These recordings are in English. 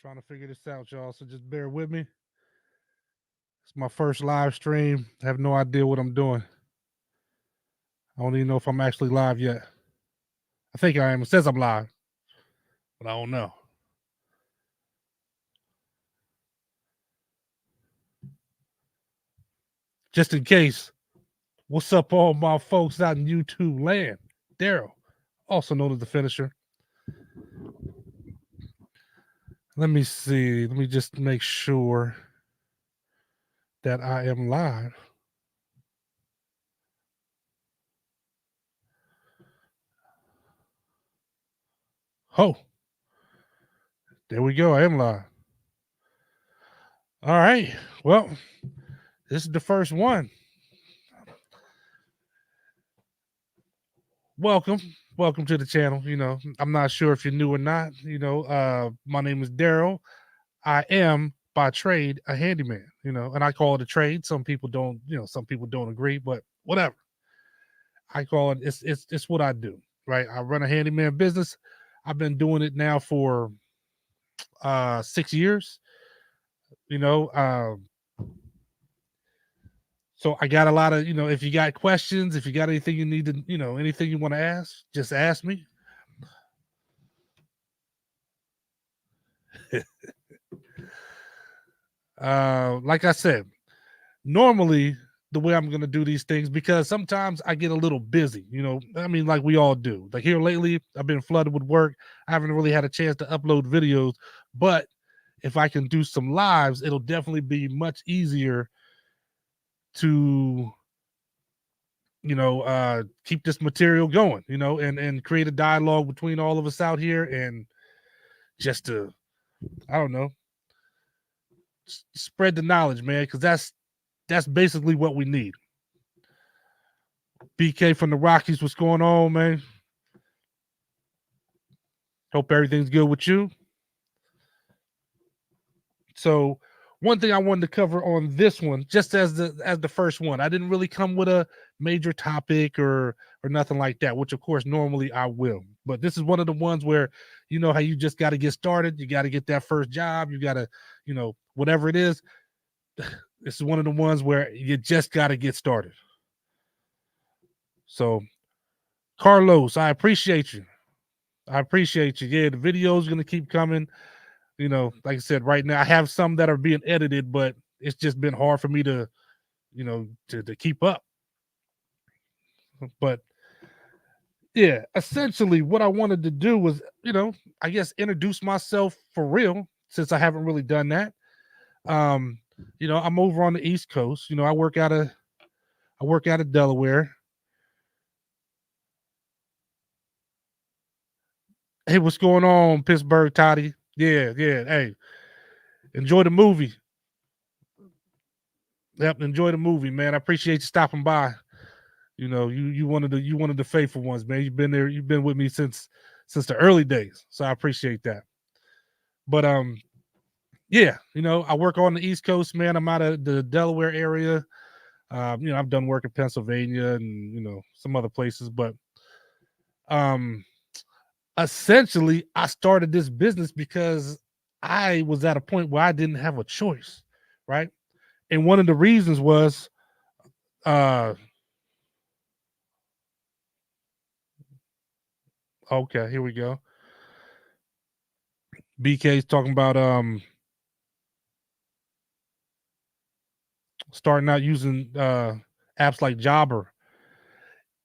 Trying to figure this out, y'all. So just bear with me. It's my first live stream. I have no idea what I'm doing. I don't even know if I'm actually live yet. I think I am. It says I'm live, but I don't know. Just in case, what's up, all my folks out in YouTube land? Daryl, also known as the finisher. Let me see. Let me just make sure that I am live. Oh, there we go. I am live. All right. Well, this is the first one. Welcome to the channel. I'm not sure if you're new or not. My name is Daryl. I am by trade a handyman, and I call it a trade. Some people don't, some people don't agree, but whatever. I call it, it's what I do, right? I run a handyman business. I've been doing it now for 6 years, you know. So I got a lot of, if you got questions, if you got anything you need to, anything you want to ask, just ask me. Like I said, normally the way I'm going to do these things, because sometimes I get a little busy, like we all do. Like here lately, I've been flooded with work. I haven't really had a chance to upload videos, but if I can do some lives, it'll definitely be much easier to, keep this material going, and create a dialogue between all of us out here, and just to, I don't know, spread the knowledge, man, because that's basically what we need. BK from the Rockies, what's going on, man? Hope everything's good with you. So one thing I wanted to cover on this one, just as the first one, I didn't really come with a major topic or nothing like that, which of course normally I will. But this is one of the ones where, how you just got to get started. You got to get that first job. You got to, whatever it is. This is one of the ones where you just got to get started. So, Carlos, I appreciate you. Yeah, the video is going to keep coming. Like I said, right now I have some that are being edited, but it's just been hard for me to, to keep up. But yeah, essentially what I wanted to do was, I guess introduce myself for real, since I haven't really done that. I'm over on the East Coast. I work out of Delaware. Hey, what's going on, Pittsburgh, Toddy? Yeah. Hey, enjoy the movie. Yep, enjoy the movie, man. I appreciate you stopping by. You one of the faithful ones, man. You've been there. You've been with me since the early days, so I appreciate that. But yeah, I work on the East Coast, man. I'm out of the Delaware area. I've done work in Pennsylvania and some other places, but essentially, I started this business because I was at a point where I didn't have a choice, right? And one of the reasons was, okay, here we go. BK's talking about starting out using apps like Jobber.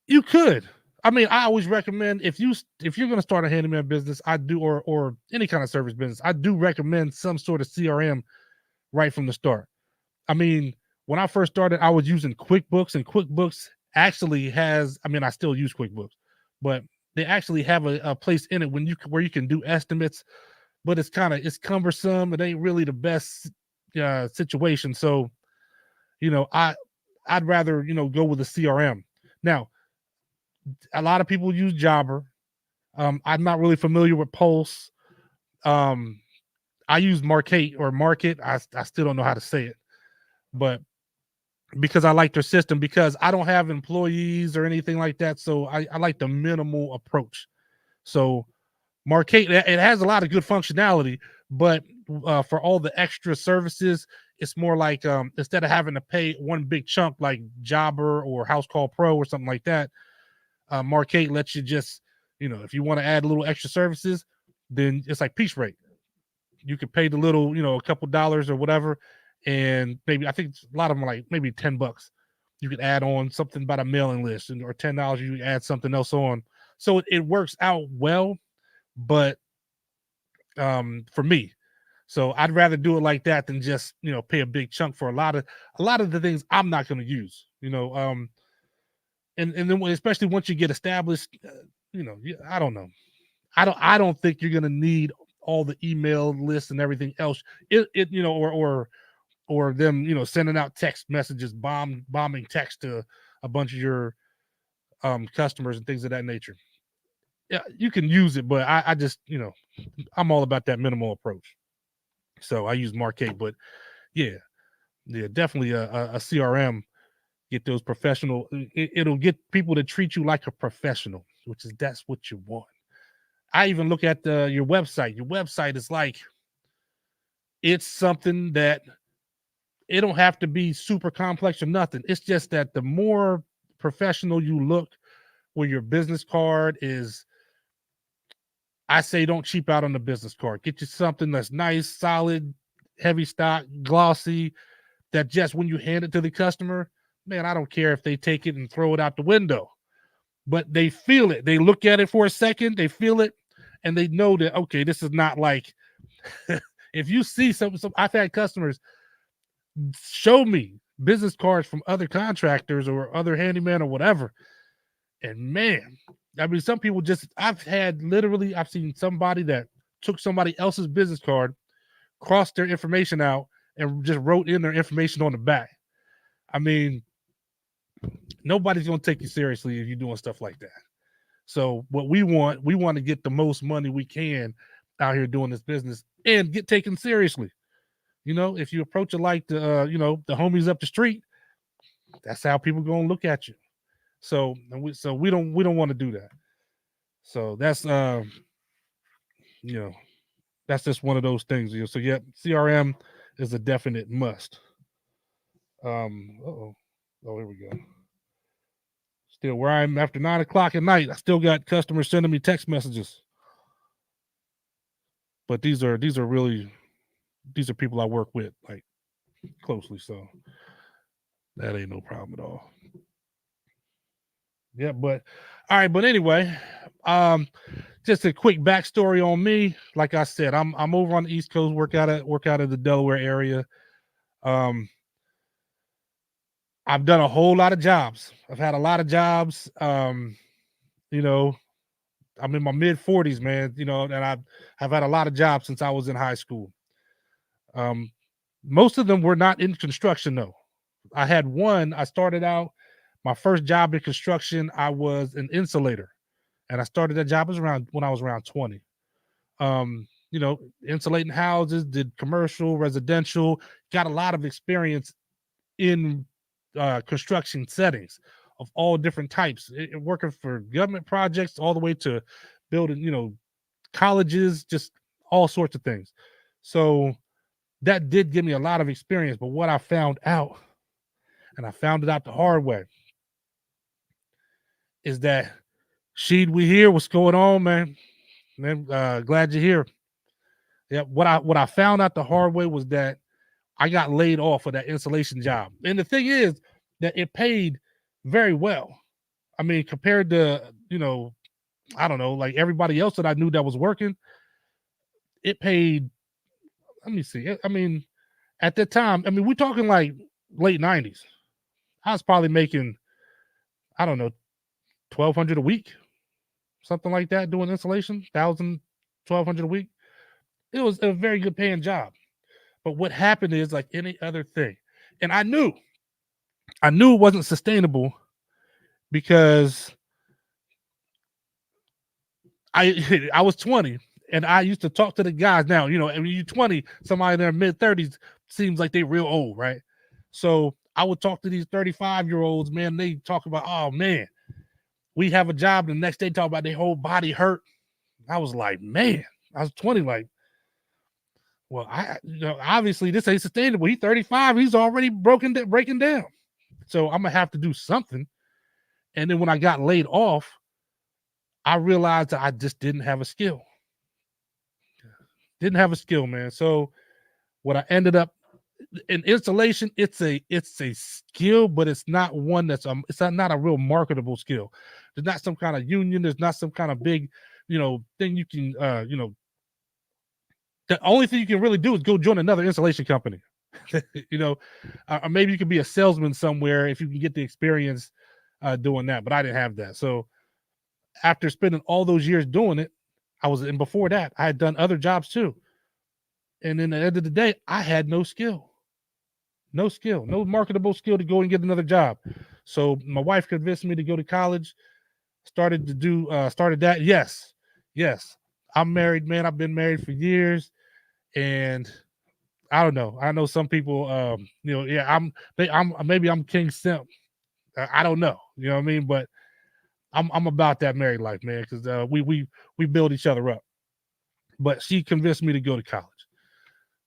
You could. I mean, I always recommend, if you're going to start a handyman business, I do, or any kind of service business, I do recommend some sort of CRM right from the start. I mean, when I first started, I was using QuickBooks, and QuickBooks actually has, I mean, I still use QuickBooks, but they actually have a place in it where you can do estimates, but it's cumbersome. It ain't really the best situation. So, I'd rather, go with a CRM. Now, a lot of people use Jobber. I'm not really familiar with Pulse. I use Market or Market. I still don't know how to say it, but because I like their system, because I don't have employees or anything like that. So I like the minimal approach. So Market, it has a lot of good functionality, but for all the extra services, it's more like instead of having to pay one big chunk like Jobber or House Call Pro or something like that, Marquette lets you just, if you want to add a little extra services, then it's like piece rate. You could pay the little, a couple dollars or whatever, and maybe I think a lot of them are like maybe $10. You could add on something about a mailing list, or $10 you add something else on. So it works out well, but for me, so I'd rather do it like that than just pay a big chunk for a lot of the things I'm not going to use. And then especially once you get established, I don't know. I don't think you're gonna need all the email lists and everything else. Or them, sending out text messages, bombing text to a bunch of your customers and things of that nature. Yeah, you can use it, but I just, I'm all about that minimal approach. So I use Marquette, but yeah, definitely a CRM. Get those professional. It'll get people to treat you like a professional, that's what you want. I even look at your website. Your website is like, it's something that it don't have to be super complex or nothing. It's just that the more professional you look, where your business card is, I say don't cheap out on the business card. Get you something that's nice, solid, heavy stock, glossy, that just when you hand it to the customer, man, I don't care if they take it and throw it out the window, but they feel it. They look at it for a second, they feel it, and they know that, okay, this is not like, if you see some, I've had customers show me business cards from other contractors or other handyman or whatever. And man, I mean, some people just, I've seen somebody that took somebody else's business card, crossed their information out, and just wrote in their information on the back. I mean, nobody's going to take you seriously if you're doing stuff like that. So what we want to get the most money we can out here doing this business and get taken seriously. If you approach it like the homies up the street, that's how people going to look at you. So we don't want to do that. So that's that's just one of those things. So yeah, CRM is a definite must. Oh, here we go. Still where I'm after 9 o'clock at night, I still got customers sending me text messages. But these are people I work with like closely, so that ain't no problem at all. Yeah, but all right, but anyway, just a quick backstory on me. Like I said, I'm over on the East Coast, work out of the Delaware area. I've done a whole lot of jobs. I've had a lot of jobs. You know, I'm in my mid 40s, man. And I've had a lot of jobs since I was in high school. Most of them were not in construction though. I had one. I started out my first job in construction. I was an insulator, and I started that job when I was around 20. Insulating houses, did commercial, residential, got a lot of experience in construction settings of all different types, working for government projects all the way to building, colleges, just all sorts of things. So that did give me a lot of experience. But what I found out, and I found it out the hard way, is that Sheed, we hear what's going on, man. Man, glad you're here. Yeah, what I found out the hard way was that I got laid off of that insulation job. And the thing is that it paid very well. I mean, compared to, I don't know, like everybody else that I knew that was working, it paid, let me see. I mean, at that time, I mean, we're talking like late 90s. I was probably making, I don't know, 1,200 a week, something like that, doing insulation, 1,000, 1,200 a week. It was a very good paying job. But what happened is like any other thing. And I knew it wasn't sustainable because I was 20 and I used to talk to the guys. Now, I mean, you're 20, somebody in their mid 30s seems like they real old, right? So I would talk to these 35-year-olds, man. They talk about, oh man, we have a job. The next day talk about their whole body hurt. I was like, man, I was 20, like, Well, obviously this ain't sustainable. He's 35. He's already breaking down. So I'm gonna have to do something. And then when I got laid off, I realized that I just didn't have a skill. Didn't have a skill, man. So what I ended up in installation, it's a skill, but it's not one that's it's not a real marketable skill. There's not some kind of union. There's not some kind of big, thing you can, the only thing you can really do is go join another installation company. you know, or maybe you could be a salesman somewhere if you can get the experience doing that. But I didn't have that. So after spending all those years doing it, and before that, I had done other jobs too. And then at the end of the day, I had no skill, no marketable skill to go and get another job. So my wife convinced me to go to college, started that. Yes. I'm married, man. I've been married for years. And I don't know. I know some people, yeah, maybe I'm King Simp. I don't know. You know what I mean? But I'm about that married life, man, because we build each other up. But she convinced me to go to college.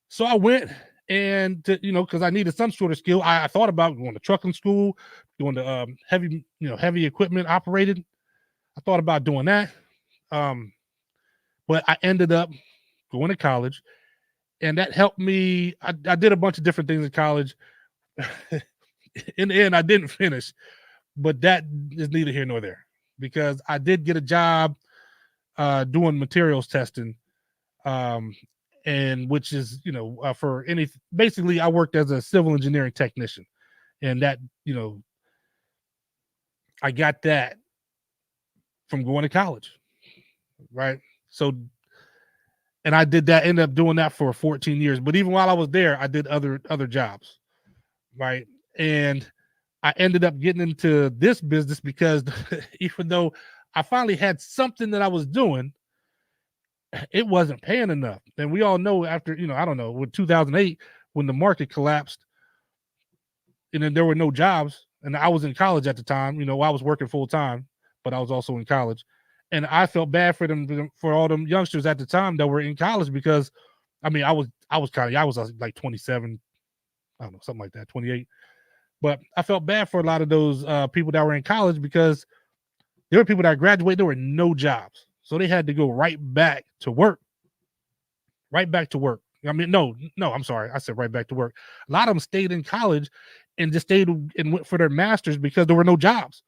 So I went and because I needed some sort of skill. I thought about going to trucking school, going to heavy equipment operated. I thought about doing that. But I ended up going to college, and that helped me. I did a bunch of different things in college. In the end, I didn't finish, but that is neither here nor there, because I did get a job doing materials testing, and which is for any, basically I worked as a civil engineering technician, and that I got that from going to college, right? So, and I did that, ended up doing that for 14 years. But even while I was there, I did other jobs, right? And I ended up getting into this business because even though I finally had something that I was doing, it wasn't paying enough. And we all know after, I don't know, with 2008, when the market collapsed and then there were no jobs, and I was in college at the time, I was working full time, but I was also in college. And I felt bad for them, for all them youngsters at the time that were in college, because I mean, I was like 27, I don't know, something like that, 28. But I felt bad for a lot of those people that were in college, because there were people that graduated, there were no jobs. So they had to go right back to work. Right back to work. I mean, no, I'm sorry. I said right back to work. A lot of them stayed in college and just stayed and went for their masters because there were no jobs.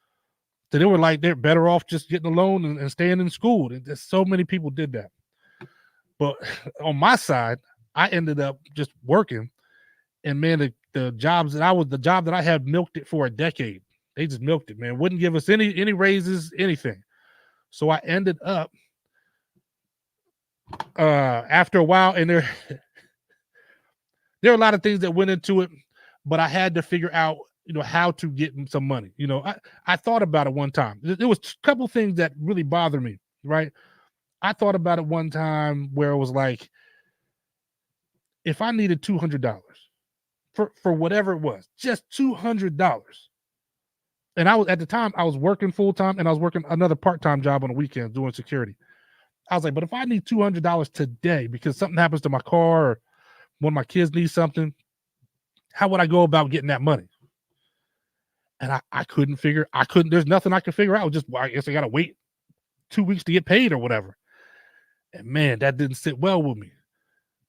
So they were like, they're better off just getting a loan and staying in school. And so many people did that. But on my side, I ended up just working. And man, the job that I had milked it for a decade. They just milked it, man. Wouldn't give us any raises, anything. So I ended up after a while, and there are a lot of things that went into it, but I had to figure out, how to get some money. I thought about it one time. There was a couple things that really bothered me, right? I thought about it one time where it was like, if I needed $200 for whatever it was, just $200. And at the time I was working full time, and I was working another part-time job on the weekends doing security. I was like, but if I need $200 today because something happens to my car, or one of my kids needs something, how would I go about getting that money? And I couldn't, there's nothing I could figure out. I guess I got to wait 2 weeks to get paid or whatever. And man, that didn't sit well with me.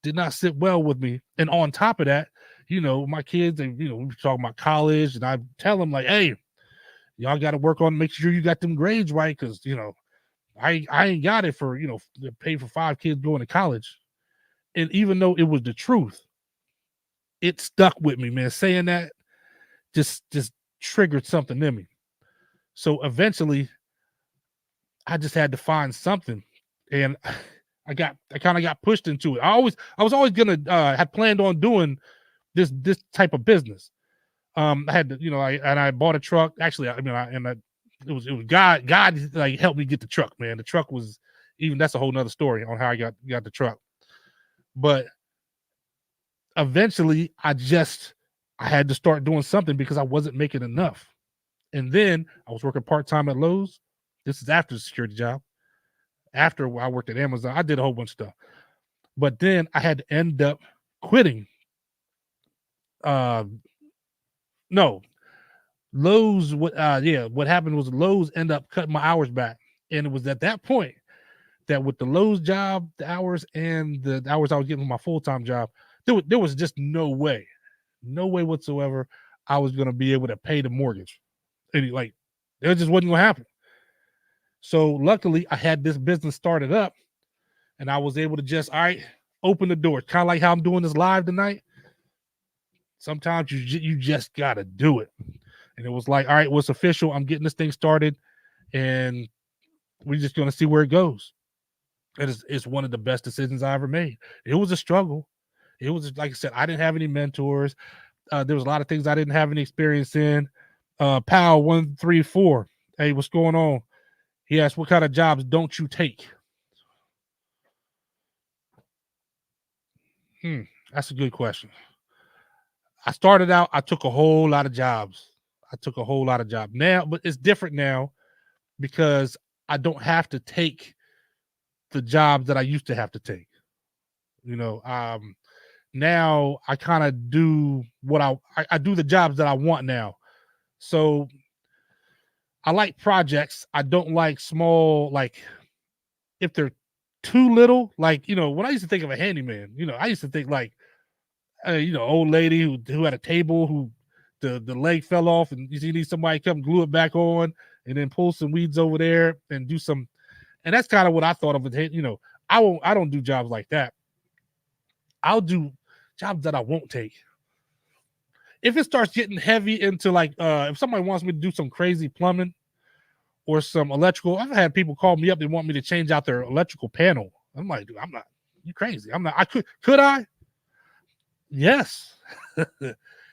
Did not sit well with me. And on top of that, my kids, and, we were talking about college, and I tell them like, hey, y'all got to work on, make sure you got them grades right. Cause I ain't got it for, to pay for 5 kids going to college. And even though it was the truth, it stuck with me, man. Saying that just triggered something in me. So eventually I just had to find something, and I kind of got pushed into it. I was always gonna had planned on doing this type of business. I had to, I bought a truck. Actually, it was God like helped me get the truck, man. The truck was, even that's a whole nother story on how I got the truck. But eventually I had to start doing something because I wasn't making enough. And then I was working part-time at Lowe's. This is after the security job. After I worked at Amazon, I did a whole bunch of stuff. But then I had to end up quitting. Uh, no, Lowe's. What happened was Lowe's ended up cutting my hours back, and it was at that point that with the Lowe's job, the hours and the hours I was getting from my full time job, there was just no way whatsoever I was going to be able to pay the mortgage. And like, it just wasn't going to happen. So luckily, I had this business started up, and I was able to just all right open the door, kind of like how I'm doing this live tonight. Sometimes you just gotta do it, and it was like, all right, well, it's official. I'm getting this thing started, and we're just gonna see where it goes. It's one of the best decisions I ever made. It was a struggle. It was like I said, I didn't have any mentors. There was a lot of things I didn't have any experience in. Pal 134, hey, what's going on? He asked, what kind of jobs don't you take? That's a good question. I started out, I took a whole lot of jobs. I took a whole lot of jobs now, but it's different now because I don't have to take the jobs that I used to have to take. You know, now I kind of do what I do the jobs that I want now. So I like projects. I don't like small, like if they're too little, like, when I used to think of a handyman, I used to think like, old lady who had a table who the leg fell off and you need somebody come glue it back on and then pull some weeds over there and do some, and that's kind of what I thought of it. I don't do jobs like that. I'll do jobs that I won't take. If it starts getting heavy into like if somebody wants me to do some crazy plumbing or some electrical, I've had people call me up, they want me to change out their electrical panel. I'm like, dude, I'm not, you crazy. I'm not, could I? Yes.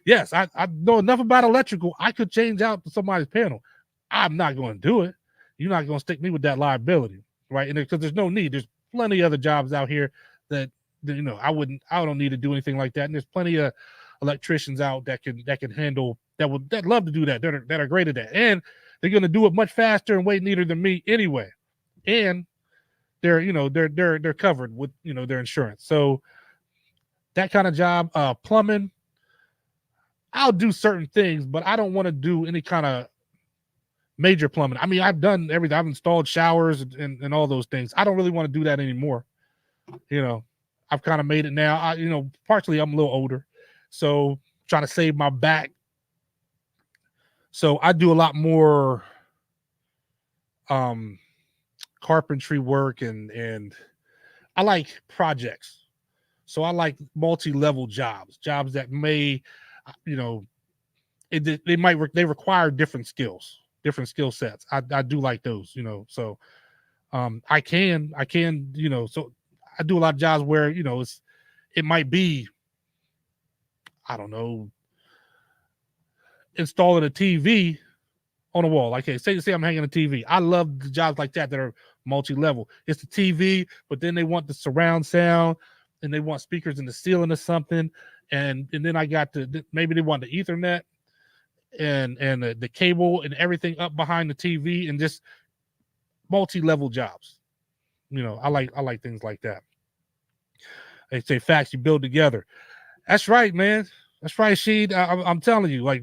Yes, I know enough about electrical. I could change out somebody's panel. I'm not going to do it. You're not going to stick me with that liability, right? And because there's no need. There's plenty of other jobs out here that I don't need to do anything like that. And there's plenty of electricians out that can handle that love to do that. That are great at that, and they're going to do it much faster and way neater than me anyway. And they're covered with their insurance. So that kind of job, plumbing, I'll do certain things, but I don't want to do any kind of major plumbing. I mean, I've done everything. I've installed showers and all those things. I don't really want to do that anymore. I've kind of made it now. Partially I'm a little older, so trying to save my back. So I do a lot more carpentry work and I like projects. So I like multi-level jobs that may, you know, they require different skills, different skill sets. I do like those, So I can, so I do a lot of jobs where, it might be, I don't know, installing a TV on a wall. Like, hey, say I'm hanging a TV. I love the jobs like that are multi-level. It's the TV, but then they want the surround sound and they want speakers in the ceiling or something. And then I got maybe they want the Ethernet and the cable and everything up behind the TV and just multi-level jobs. I like things like that. They say facts you build together. That's right, man. That's right, Sheed. I'm telling you, like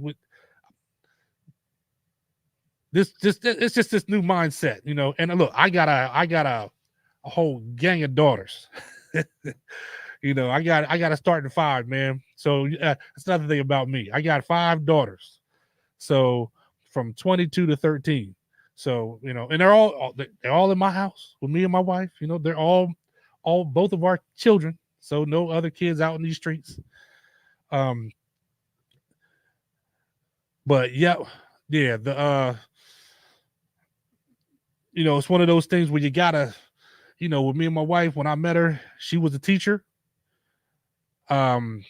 this it's just this new mindset, And look, I got a whole gang of daughters. I got to start in 5, man. So that's another thing about me. I got 5 daughters. So from 22 to 13. So, and they're all in my house with me and my wife. They're all both of our children. So no other kids out in these streets. But yeah, the it's one of those things where you gotta, with me and my wife, when I met her, she was a teacher. And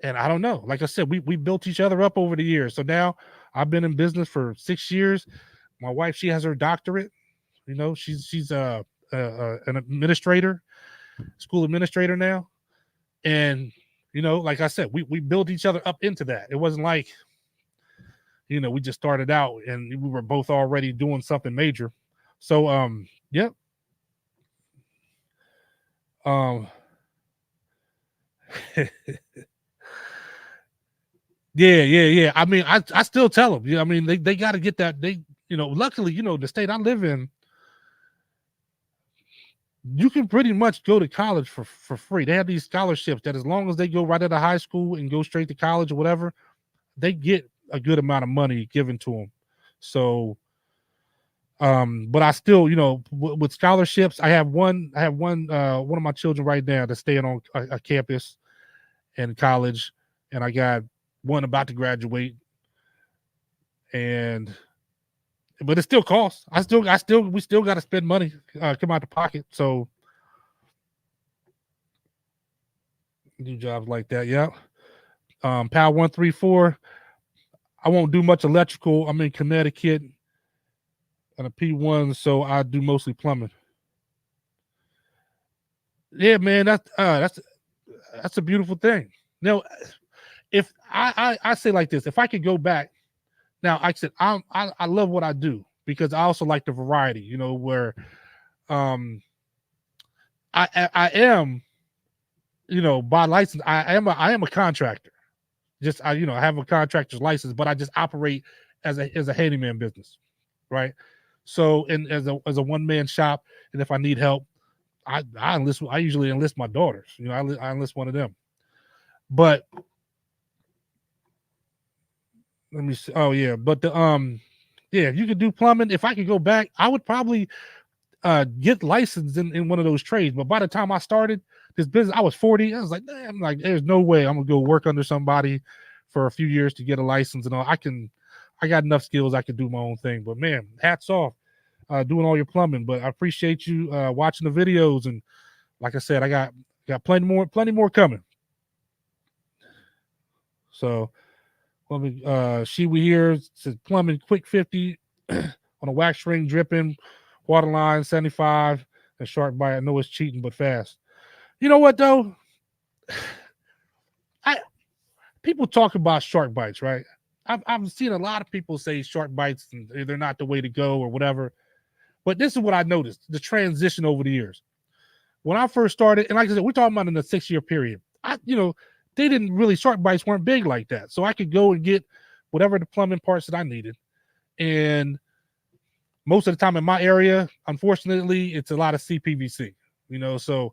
I don't know, like I said, we built each other up over the years. So now I've been in business for 6 years. My wife, she has her doctorate. She's an administrator, school administrator now. And like I said, we built each other up into that. It wasn't like we just started out and we were both already doing something major. So yeah. Um, yeah. I mean, I still tell them. Yeah, I mean, they got to get that. Luckily, the state I live in, you can pretty much go to college for free. They have these scholarships that as long as they go right out of high school and go straight to college or whatever, they get a good amount of money given to them. So, but I still, with scholarships, one of my children right now that's staying on a campus in college, and I got one about to graduate, and but it still costs. We still got to spend money, come out the pocket. So do jobs like that, yeah. Power 134. I won't do much electrical. I'm in Connecticut and a P1, so I do mostly plumbing. Yeah, man, that's a beautiful thing. Now, if I say like this, if I could go back now, I said I love what I do because I also like the variety. Where um I am by license I am a contractor. Just I have a contractor's license, but I just operate as a handyman business, right? So, and as a one man shop, and if I need help, I enlist. I usually enlist my daughters. I enlist one of them. But let me see. Oh yeah, but yeah, if you could do plumbing, if I could go back, I would probably get licensed in one of those trades. But by the time I started this business, I was 40. I was like, damn, like there's no way I'm gonna go work under somebody for a few years to get a license and all. I got enough skills I can do my own thing. But man, hats off doing all your plumbing. But I appreciate you watching the videos, and like I said, I got plenty more coming. So let me she we here says plumbing quick 50 on a wax ring dripping, water line 75, and shark bite. I know it's cheating, but fast. You know what though? I People talk about shark bites, right? I've seen a lot of people say shark bites and they're not the way to go or whatever. But this is what I noticed: the transition over the years. When I first started, and like I said, we're talking about in a 6 year period. They didn't really shark bites weren't big like that, so I could go and get whatever the plumbing parts that I needed. And most of the time in my area, unfortunately, it's a lot of CPVC. So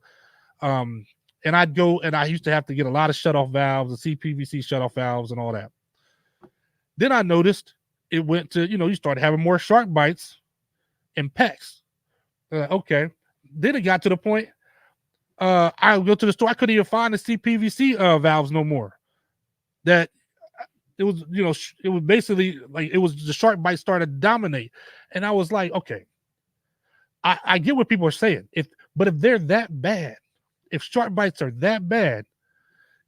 um, and I'd go and I used to have to get a lot of shutoff valves, the CPVC shutoff valves, and all that. Then I noticed it went to you started having more shark bites and pecks. Okay. Then it got to the point I would go to the store. I couldn't even find the CPVC valves no more. That it was, it was basically like it was the shark bite started to dominate, and I was like, okay, I get what people are saying. But if they're that bad, if shark bites are that bad,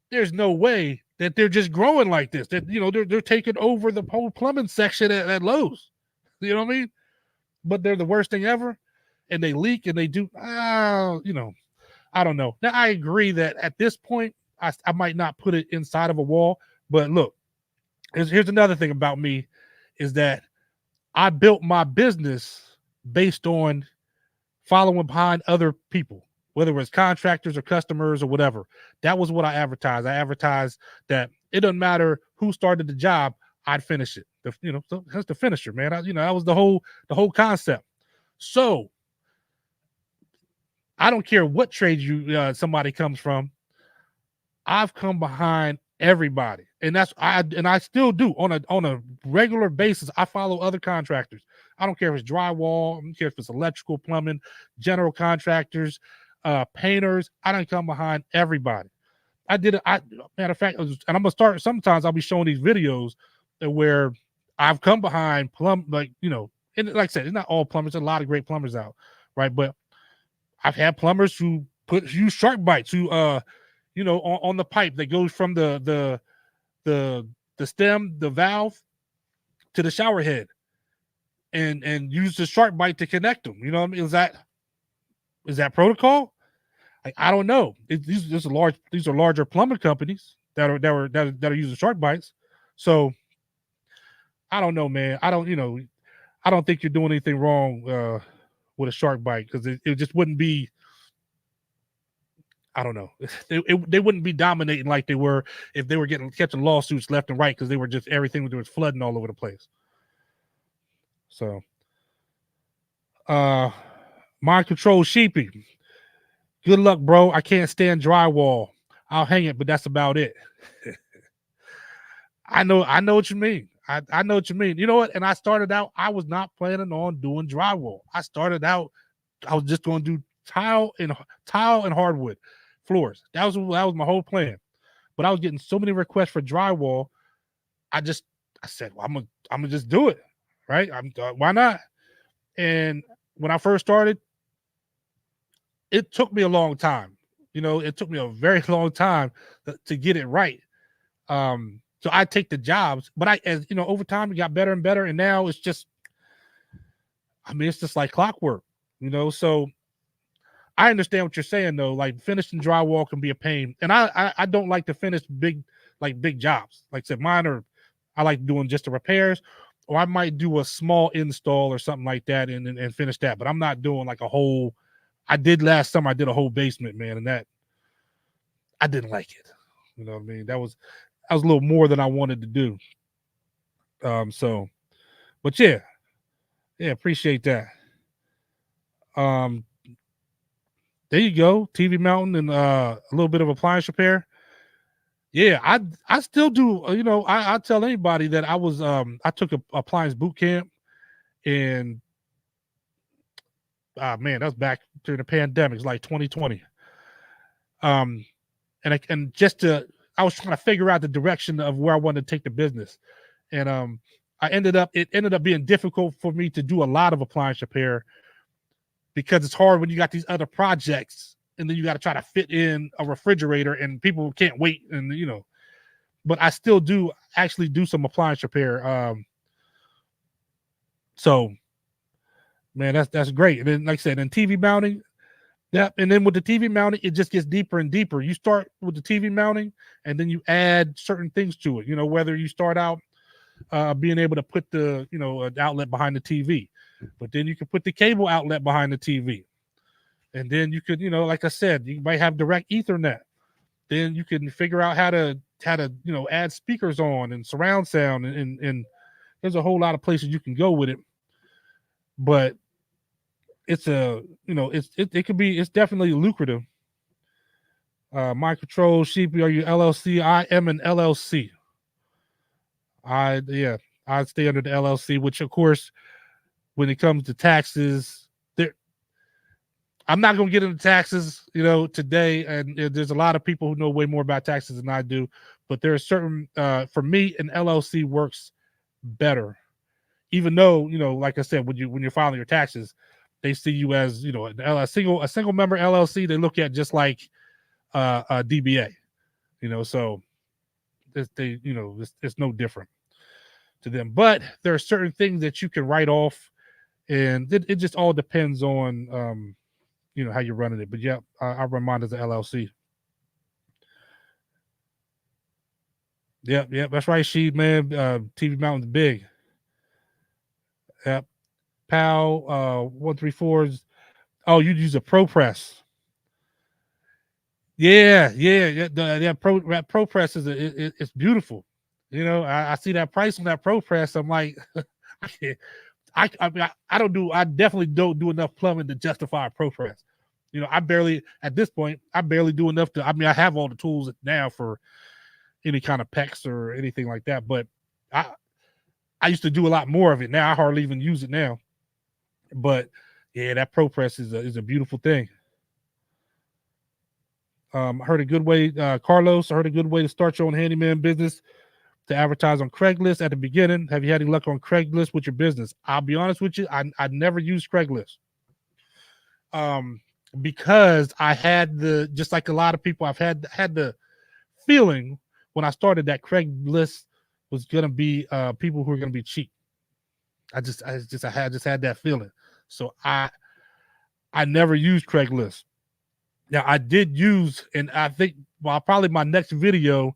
there's no way that they're just growing like this. That they're taking over the whole plumbing section at Lowe's. You know what I mean? But they're the worst thing ever, and they leak and they do. I don't know. Now I agree that at this point I might not put it inside of a wall, but look, here's another thing about me is that I built my business based on following behind other people, whether it's contractors or customers or whatever. That was what I advertised. I advertised that it doesn't matter who started the job, I'd finish it. So that's the finisher, man. That was the whole concept. So I don't care what trade somebody comes from. I've come behind everybody, and I still do on a regular basis. I follow other contractors. I don't care if it's drywall, I don't care if it's electrical, plumbing, general contractors, painters. I don't come behind everybody. I did it. Matter of fact, and I'm gonna start. Sometimes I'll be showing these videos where I've come behind and like I said, it's not all plumbers. There's a lot of great plumbers out, right? But I've had plumbers who use shark bites who on the pipe that goes from the stem, the valve to the shower head, and use the shark bite to connect them. You know what I mean? Is that protocol? Like, I don't know. These are larger plumbing companies that are using shark bites. So I don't know, man. I don't think you're doing anything wrong with a shark bite because it just wouldn't be I don't know. They wouldn't be dominating like they were if they were catching lawsuits left and right because they were just everything was flooding all over the place. So, uh, mind control sheepy. Good luck, bro. I can't stand drywall. I'll hang it, but that's about it. I know what you mean. I know what you mean. You know what? And I started out, I was not planning on doing drywall. I started out, I was just going to do tile and hardwood floors. That was my whole plan. But I was getting so many requests for drywall. I said, well, I'm gonna just do it, right? Why not? And when I first started, it took me a long time. You know, it took me a very long time to get it right. So I take the jobs, but as you know, over time it got better and better, and now it's just, I mean, it's just like clockwork, you know. So I understand what you're saying though. Like finishing drywall can be a pain, and I don't like to finish big jobs. Like I said, I like doing just the repairs, or I might do a small install or something like that and finish that. But I'm not doing like a whole. I did last summer. I did a whole basement, man, and that I didn't like it. You know what I mean? That was a little more than I wanted to do. So, but yeah, appreciate that. Um, there you go, TV mountain and a little bit of appliance repair. Yeah, I still do. You know, I tell anybody that I took a appliance boot camp, and man, that was back during the pandemic, it's like 2020. Um, and I was trying to figure out the direction of where I wanted to take the business, and it ended up being difficult for me to do a lot of appliance repair because it's hard when you got these other projects and then you got to try to fit in a refrigerator and people can't wait, and you know. But I still do actually do some appliance repair. So man, that's great. And then like I said, in TV mounting, yeah, and then with the TV mounting, it just gets deeper and deeper. You start with the TV mounting, and then you add certain things to it. You know, whether you start out being able to put the an outlet behind the TV, but then you can put the cable outlet behind the TV, and then you could like I said, you might have direct Ethernet. Then you can figure out how to add speakers on and surround sound, and there's a whole lot of places you can go with it. But it's it's definitely lucrative. My control sheep, are you LLC? I am an LLC. I stay under the LLC, which of course, when it comes to taxes, I'm not going to get into taxes, today. And there's a lot of people who know way more about taxes than I do. But there are certain, for me, an LLC works better. Even though, like I said, when you're filing your taxes, they see you as, a single member LLC. They look at just like a DBA, so it's no different to them. But there are certain things that you can write off, and it just all depends on how you're running it. But yeah, I run mine as an LLC. Yeah, that's right, she man. TV Mountain's big. Yep. PAL 134s. Oh, you use a Pro Press. Yeah. That Pro Press it's beautiful. I see that price on that Pro Press. I'm like, I definitely don't do enough plumbing to justify a Pro Press. At this point, I barely do enough I have all the tools now for any kind of PEX or anything like that, but I used to do a lot more of it. Now I hardly even use it now. But yeah, that Pro Press is a beautiful thing. I heard a good way, Carlos. I heard a good way to start your own handyman business to advertise on Craigslist at the beginning. Have you had any luck on Craigslist with your business? I'll be honest with you, I never used Craigslist. Because I had just like a lot of people, I've had the feeling when I started that Craigslist was gonna be people who are gonna be cheap. I just had that feeling. So I never used Craigslist. Now I did use, and I think probably my next video,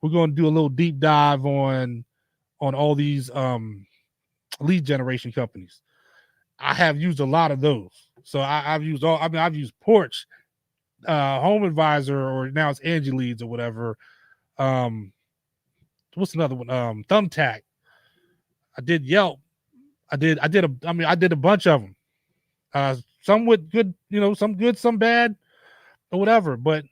we're going to do a little deep dive on all these lead generation companies. I have used a lot of those. So I've used I've used Porch. Home Advisor, or now it's Angie Leads or whatever. Um, what's another one? Thumbtack. I did Yelp. I did a bunch of them. Some with good, some good, some bad, or whatever. But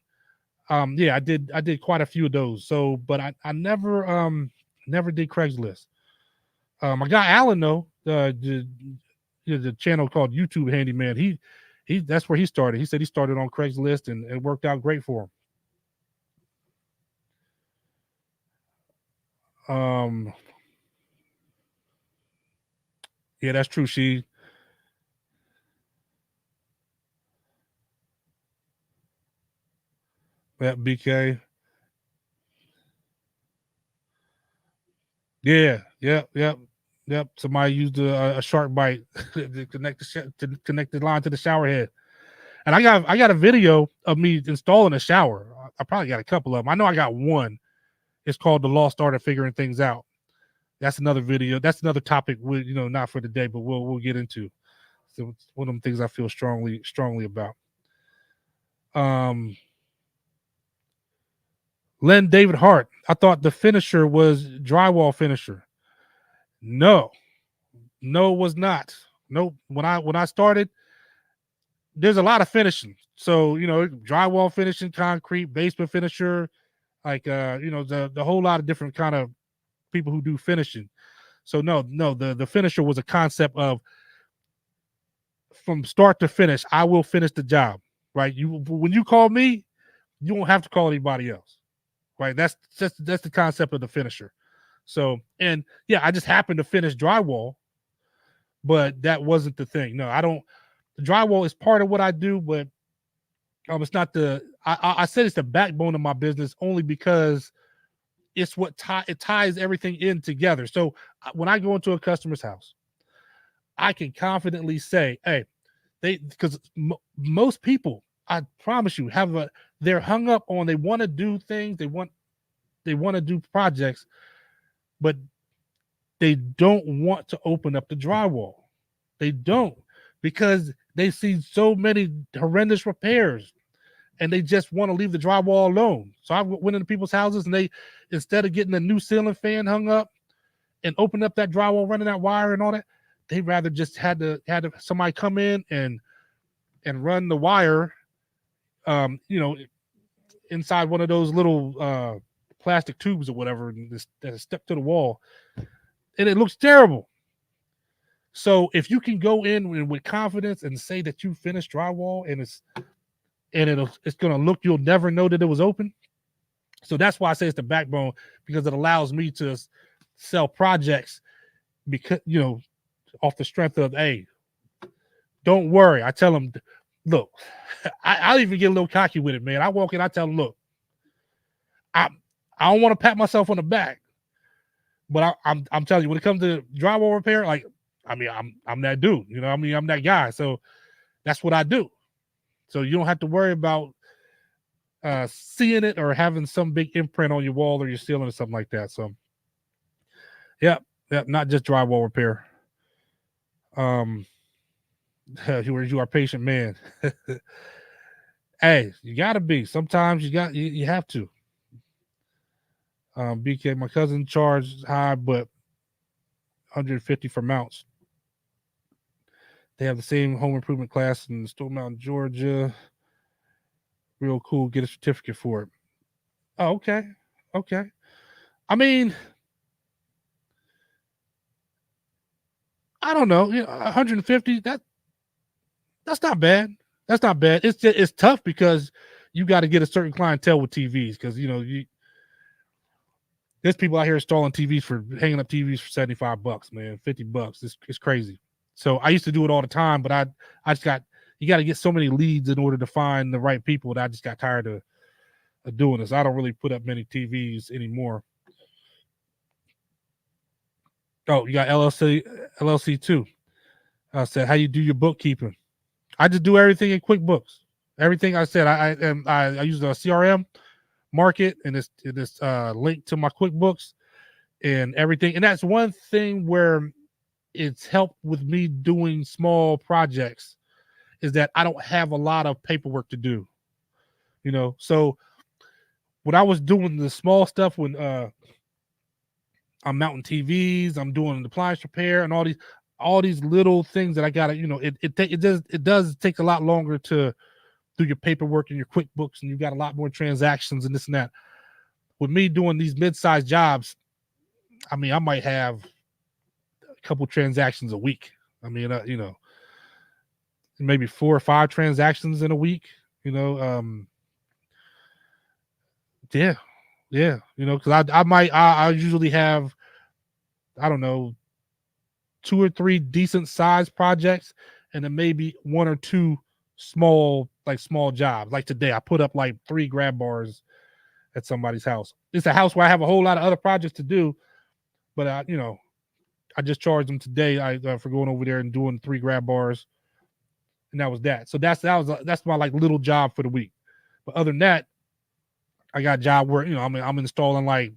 yeah, I did quite a few of those. So, but I never did Craigslist. My guy Alan though, the channel called YouTube Handyman. He that's where he started. He said he started on Craigslist and it worked out great for him. Yeah, that's true. That BK. Yeah, yep, yep, yep. Somebody used a shark bite to connect the line to the shower head. And I got a video of me installing a shower. I probably got a couple of them. I know I got one. It's called The Lost Art of Figuring Things Out. That's another video. That's another topic we not for today, but we'll get into. So it's one of them things I feel strongly about. Um Len David Hart. I thought the finisher was drywall finisher. No, no, it was not. Nope. When I started, there's a lot of finishing. So, drywall finishing, concrete, basement finisher, like the whole lot of different kind of people who do finishing. So no, the finisher was a concept of from start to finish, I will finish the job. Right. When you call me, you won't have to call anybody else. Right. That's the concept of the finisher. So, and yeah, I just happened to finish drywall, but that wasn't the thing. No, I don't. The drywall is part of what I do, but it's not the. I said it's the backbone of my business only because it's what it ties everything in together. So when I go into a customer's house, I can confidently say, "Hey, because most people, I promise you, they're hung up on they want to do things, they want to do projects, but they don't want to open up the drywall. They don't because they see so many horrendous repairs and they just want to leave the drywall alone. So I went into people's houses and they, instead of getting a new ceiling fan hung up and open up that drywall, running that wire and all that, they rather just had to somebody come in and run the wire, inside one of those little plastic tubes or whatever that is stuck to the wall, and it looks terrible. So if you can go in with confidence and say that you finished drywall and it's gonna look, you'll never know that it was open. So that's why I say it's the backbone, because it allows me to sell projects because off the strength of, hey, don't worry. I tell them, look, I'll even get a little cocky with it, man. I walk in, I tell them, look, I I don't want to pat myself on the back, but I'm telling you, when it comes to drywall repair, like, I mean, I'm that dude, I'm that guy. So that's what I do. So you don't have to worry about seeing it or having some big imprint on your wall or your ceiling or something like that. So yeah, yeah, not just drywall repair. Um, you are a patient man. Hey, you gotta be. Sometimes you have to. BK, my cousin charged high, but 150 for mounts. They have the same home improvement class in Stone Mountain, Georgia. Real cool. Get a certificate for it. Oh, okay. Okay. I mean, I don't know. 150. That's not bad. That's not bad. It's tough because you got to get a certain clientele with TVs, because there's people out here installing TVs for hanging up TVs for $75, man, $50. It's crazy. So I used to do it all the time, but I just got, you got to get so many leads in order to find the right people that I just got tired of doing this. I don't really put up many TVs anymore. Oh, you got LLC too. I said, how you do your bookkeeping? I just do everything in QuickBooks. Everything I said, I use the CRM market and this link to my QuickBooks and everything. And that's one thing where it's helped with me doing small projects, is that I don't have a lot of paperwork to do. So when I was doing the small stuff, when I'm mounting TVs, I'm doing appliance repair, and all these little things that I gotta, it does take a lot longer to do your paperwork and your QuickBooks, and you got a lot more transactions and this and that. With me doing these mid-sized jobs, I mean, I might have a couple transactions a week. I mean, maybe 4 or 5 transactions in a week. You know, yeah, yeah. Because I usually have, I don't know, 2 or 3 decent sized projects, and then maybe 1 or 2 small jobs. Like today, I put up like 3 grab bars at somebody's house. It's a house where I have a whole lot of other projects to do, but I just charged them today for going over there and doing 3 grab bars, and that was that. So that's my like little job for the week. But other than that, I got a job where I'm installing like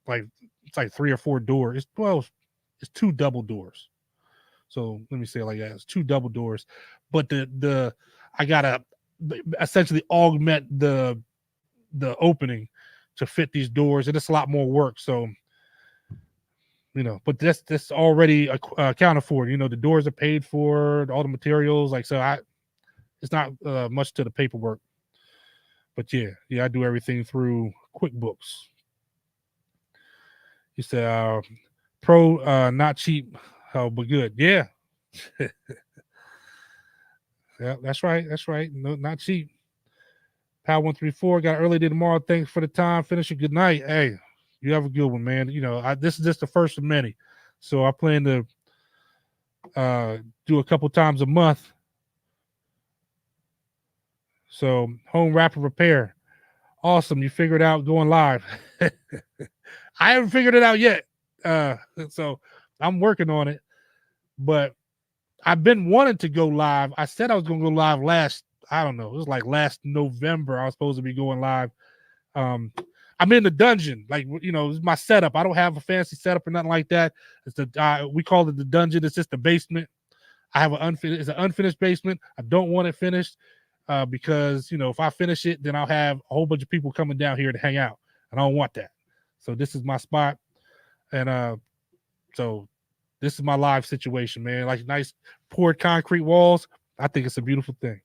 it's like 3 or 4 doors. It's 2 double doors. So let me say it like that. It's 2 double doors, but the I gotta essentially augment the opening to fit these doors, and it's a lot more work. So but that's already accounted for. The doors are paid for, all the materials. Like, so it's not much to the paperwork. But yeah, I do everything through QuickBooks. You said pro, not cheap, but good. Yeah. Yeah, that's right. That's right. No, not cheap. Power 134 got early day tomorrow. Thanks for the time. Finish a good night. Hey, you have a good one, man. This is just the first of many, so I plan to do a couple times a month. So home rapid repair, awesome. You figured out going live. I haven't figured it out yet, so I'm working on it. But I've been wanting to go live. I said I was going to go live I don't know, it was like last November. I was supposed to be going live. I'm in the dungeon, like, it's my setup. I don't have a fancy setup or nothing like that. It's we call it the dungeon. It's just the basement. I have it's an unfinished basement. I don't want it finished because if I finish it, then I'll have a whole bunch of people coming down here to hang out, and I don't want that. So this is my spot, and so this is my live situation, man. Like nice poured concrete walls. I think it's a beautiful thing.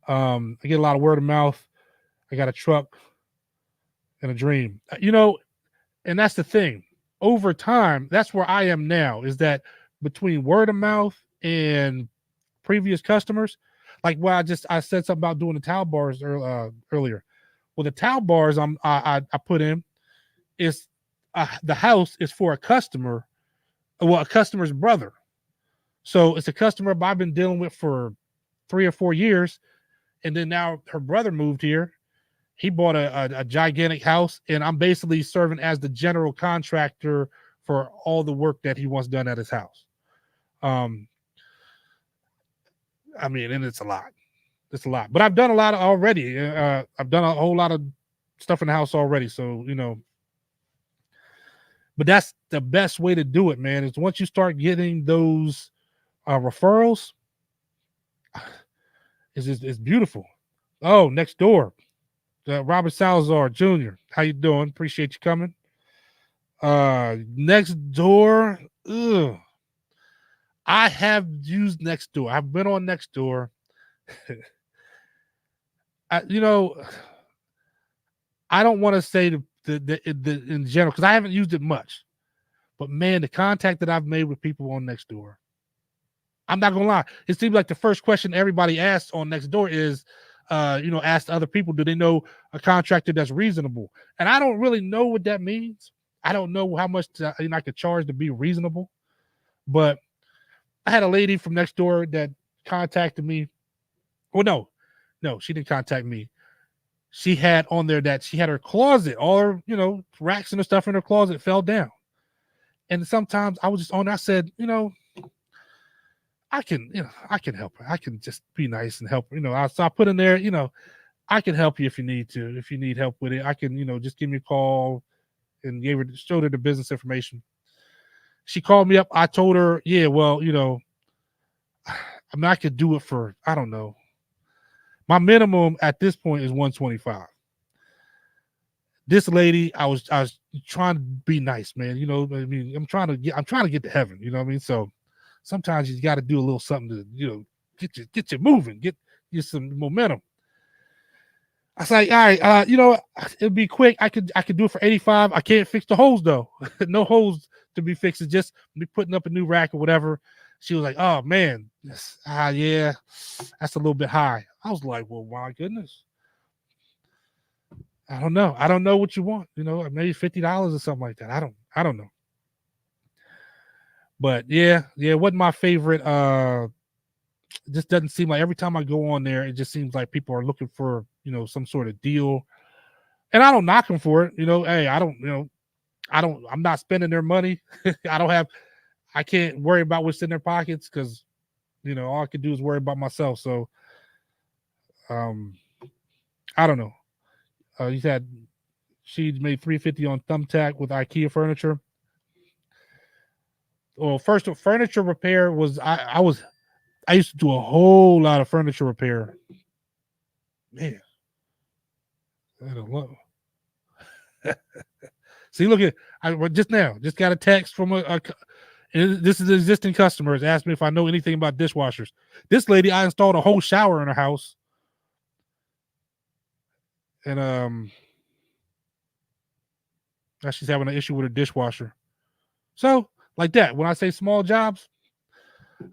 I get a lot of word of mouth. I got a truck and a dream, and that's the thing. Over time, that's where I am now, is that between word of mouth and previous customers, like I said something about doing the towel bars earlier. Well, the towel bars I put in is the house is for a customer, a customer's brother. So it's a customer I've been dealing with for 3 or 4 years, and then now her brother moved here. He bought a gigantic house, and I'm basically serving as the general contractor for all the work that he wants done at his house. I mean, and it's a lot. It's a lot. But I've done a lot already. I've done a whole lot of stuff in the house already. So, but that's the best way to do it, man, is once you start getting those referrals, it's beautiful. Oh, next door. Robert Salazar Jr. How you doing? Appreciate you coming. Next door. Ugh. I have used next door. I've been on next door. I don't want to say the in general, because I haven't used it much. But man, the contact that I've made with people on next door, I'm not gonna lie. It seems like the first question everybody asks on next door is, ask other people, do they know a contractor that's reasonable? And I don't really know what that means. I don't know how much I could charge to be reasonable. But I had a lady from next door that contacted me. Well, no, she didn't contact me. She had on there that she had her closet, all her, racks and her stuff in her closet fell down. And sometimes I was just on there. I said, I can help her. I can just be nice and help her. So I put in there, I can help you if you need to. If you need help with it, I can, just give me a call, and showed her the business information. She called me up. I told her, yeah, well, I mean, I could do it for, I don't know. My minimum at this point is 125. This lady, I was trying to be nice, man. You know, I mean, I'm trying to get to heaven. You know what I mean? So sometimes you got to do a little something to, get you moving, get you some momentum. I was like, all right, it'd be quick. I could do it for 85. I can't fix the holes though. No holes to be fixed. It's just me putting up a new rack or whatever. She was like, oh man, yeah, that's a little bit high. I was like, well, my goodness. I don't know. I don't know what you want. Maybe $50 or something like that. I don't know. But yeah, it wasn't my favorite. It just doesn't seem like every time I go on there, it just seems like people are looking for, some sort of deal. And I don't knock them for it. Hey, I'm not spending their money. I can't worry about what's in their pockets because, all I can do is worry about myself. So, I don't know. He said she made $350 on Thumbtack with IKEA furniture. Well, first furniture repair was I used to do a whole lot of furniture repair. Man, I don't know. See, look at I just got a text from this is an existing customer has asked me if I know anything about dishwashers. This lady, I installed a whole shower in her house, and now she's having an issue with her dishwasher. So, like that, when I say small jobs,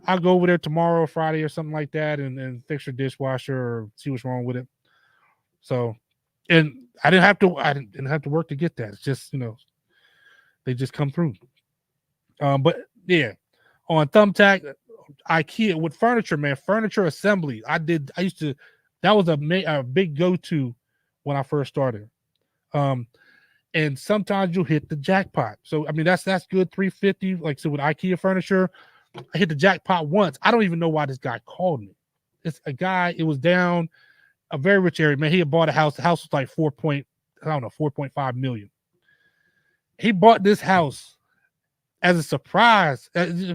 I'll go over there tomorrow, Friday, or something like that, and fix her dishwasher or see what's wrong with it. So, and I didn't have to work to get that. It's just they just come through. But yeah, on Thumbtack, IKEA with furniture, man, furniture assembly. That was a big go-to when I first started. And sometimes you'll hit the jackpot. So I mean that's good. 350, like so with IKEA furniture, I hit the jackpot once. I don't even know why this guy called me. It's a guy. It was down a very rich area, man. He had bought a house. The house was like 4.5 million. He bought this house as a surprise.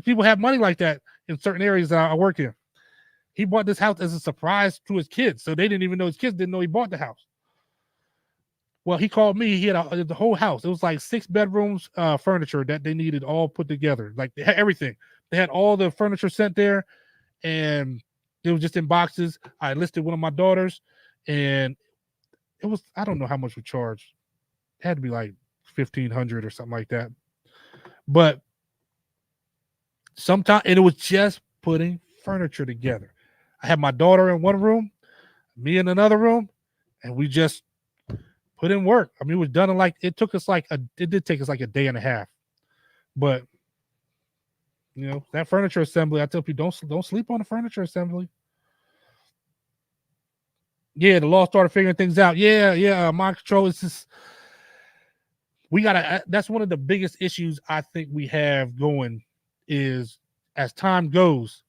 People have money like that in certain areas that I work in. He bought this house as a surprise to his kids. So they didn't even know his kids didn't know he bought the house. Well, he called me. He had the whole house. It was like 6 bedrooms, furniture that they needed all put together. Like they had everything. They had all the furniture sent there, and it was just in boxes. I listed one of my daughters, and it was, I don't know how much we charged. It had to be like $1,500 or something like that. But sometimes, and it was just putting furniture together. I had my daughter in one room, me in another room, and we just put in work. I mean, it was done in it did take us like a day and a half. But that furniture assembly, I tell people don't sleep on the furniture assembly. Yeah, the law started figuring things out. Yeah, mind control is just that's one of the biggest issues I think we have going is as time goes.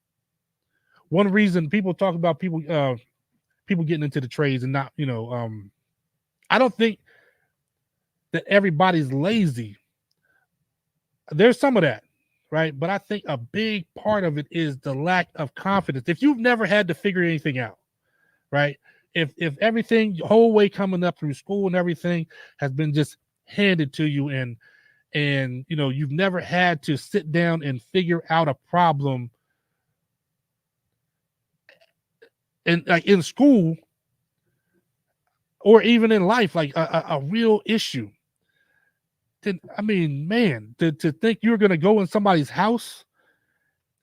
One reason people talk about people getting into the trades and not, I don't think that everybody's lazy. There's some of that, right? But I think a big part of it is the lack of confidence. If you've never had to figure anything out, right? If everything, the whole way coming up through school and everything has been just handed to you, and you've never had to sit down and figure out a problem, and like in school or even in life, like a real issue. Then I mean, man, to think you're gonna go in somebody's house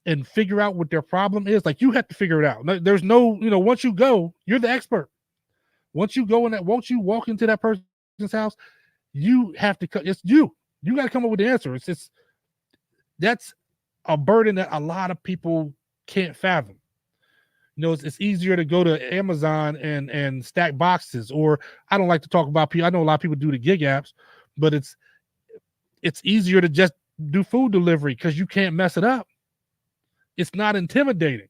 and figure out what their problem is, like you have to figure it out. There's no, once you go, you're the expert. Once you walk into that person's house, you have to it's you got to come up with the answer. It's just, that's a burden that a lot of people can't fathom. It's easier to go to Amazon and stack boxes, or I don't like to talk about people. I know a lot of people do the gig apps, but it's easier to just do food delivery because you can't mess it up. It's not intimidating.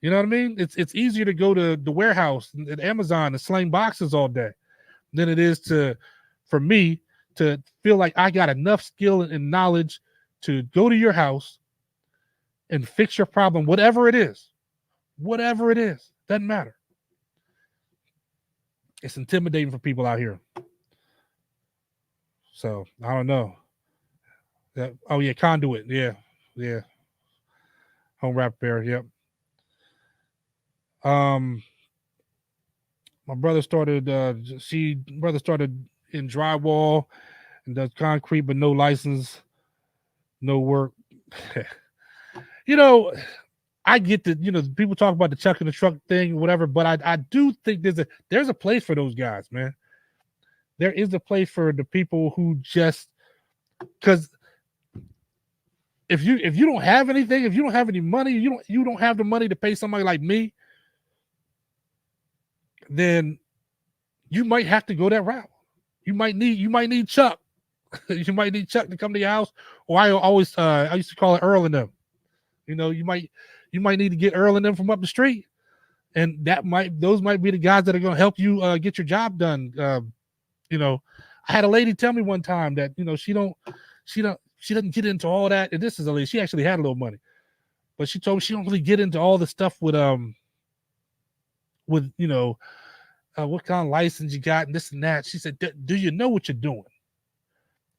You know what I mean? It's easier to go to the warehouse at Amazon and sling boxes all day than it is for me to feel like I got enough skill and knowledge to go to your house and fix your problem, whatever it is, doesn't matter. It's intimidating for people out here. So I don't know. Oh yeah, conduit. Yeah, yeah. Home wrap bear. Yep. Um, my brother started. Brother started in drywall and does concrete, but no license, no work. you know, I get that. People talk about the chuck in the truck thing, whatever. But I do think there's a place for those guys, man. There is a place for the people who just because if you don't have anything, if you don't have any money, you don't have the money to pay somebody like me, then you might have to go that route. You might need Chuck. You might need Chuck to come to your house. Or I used to call it Earl and them. You might need to get Earl and them from up the street. And those might be the guys that are gonna help you get your job done. You know, I had a lady tell me one time that she doesn't get into all that. And this is a lady, she actually had a little money, but she told me she don't really get into all the stuff with what kind of license you got and this and that. She said, "Do you know what you're doing?"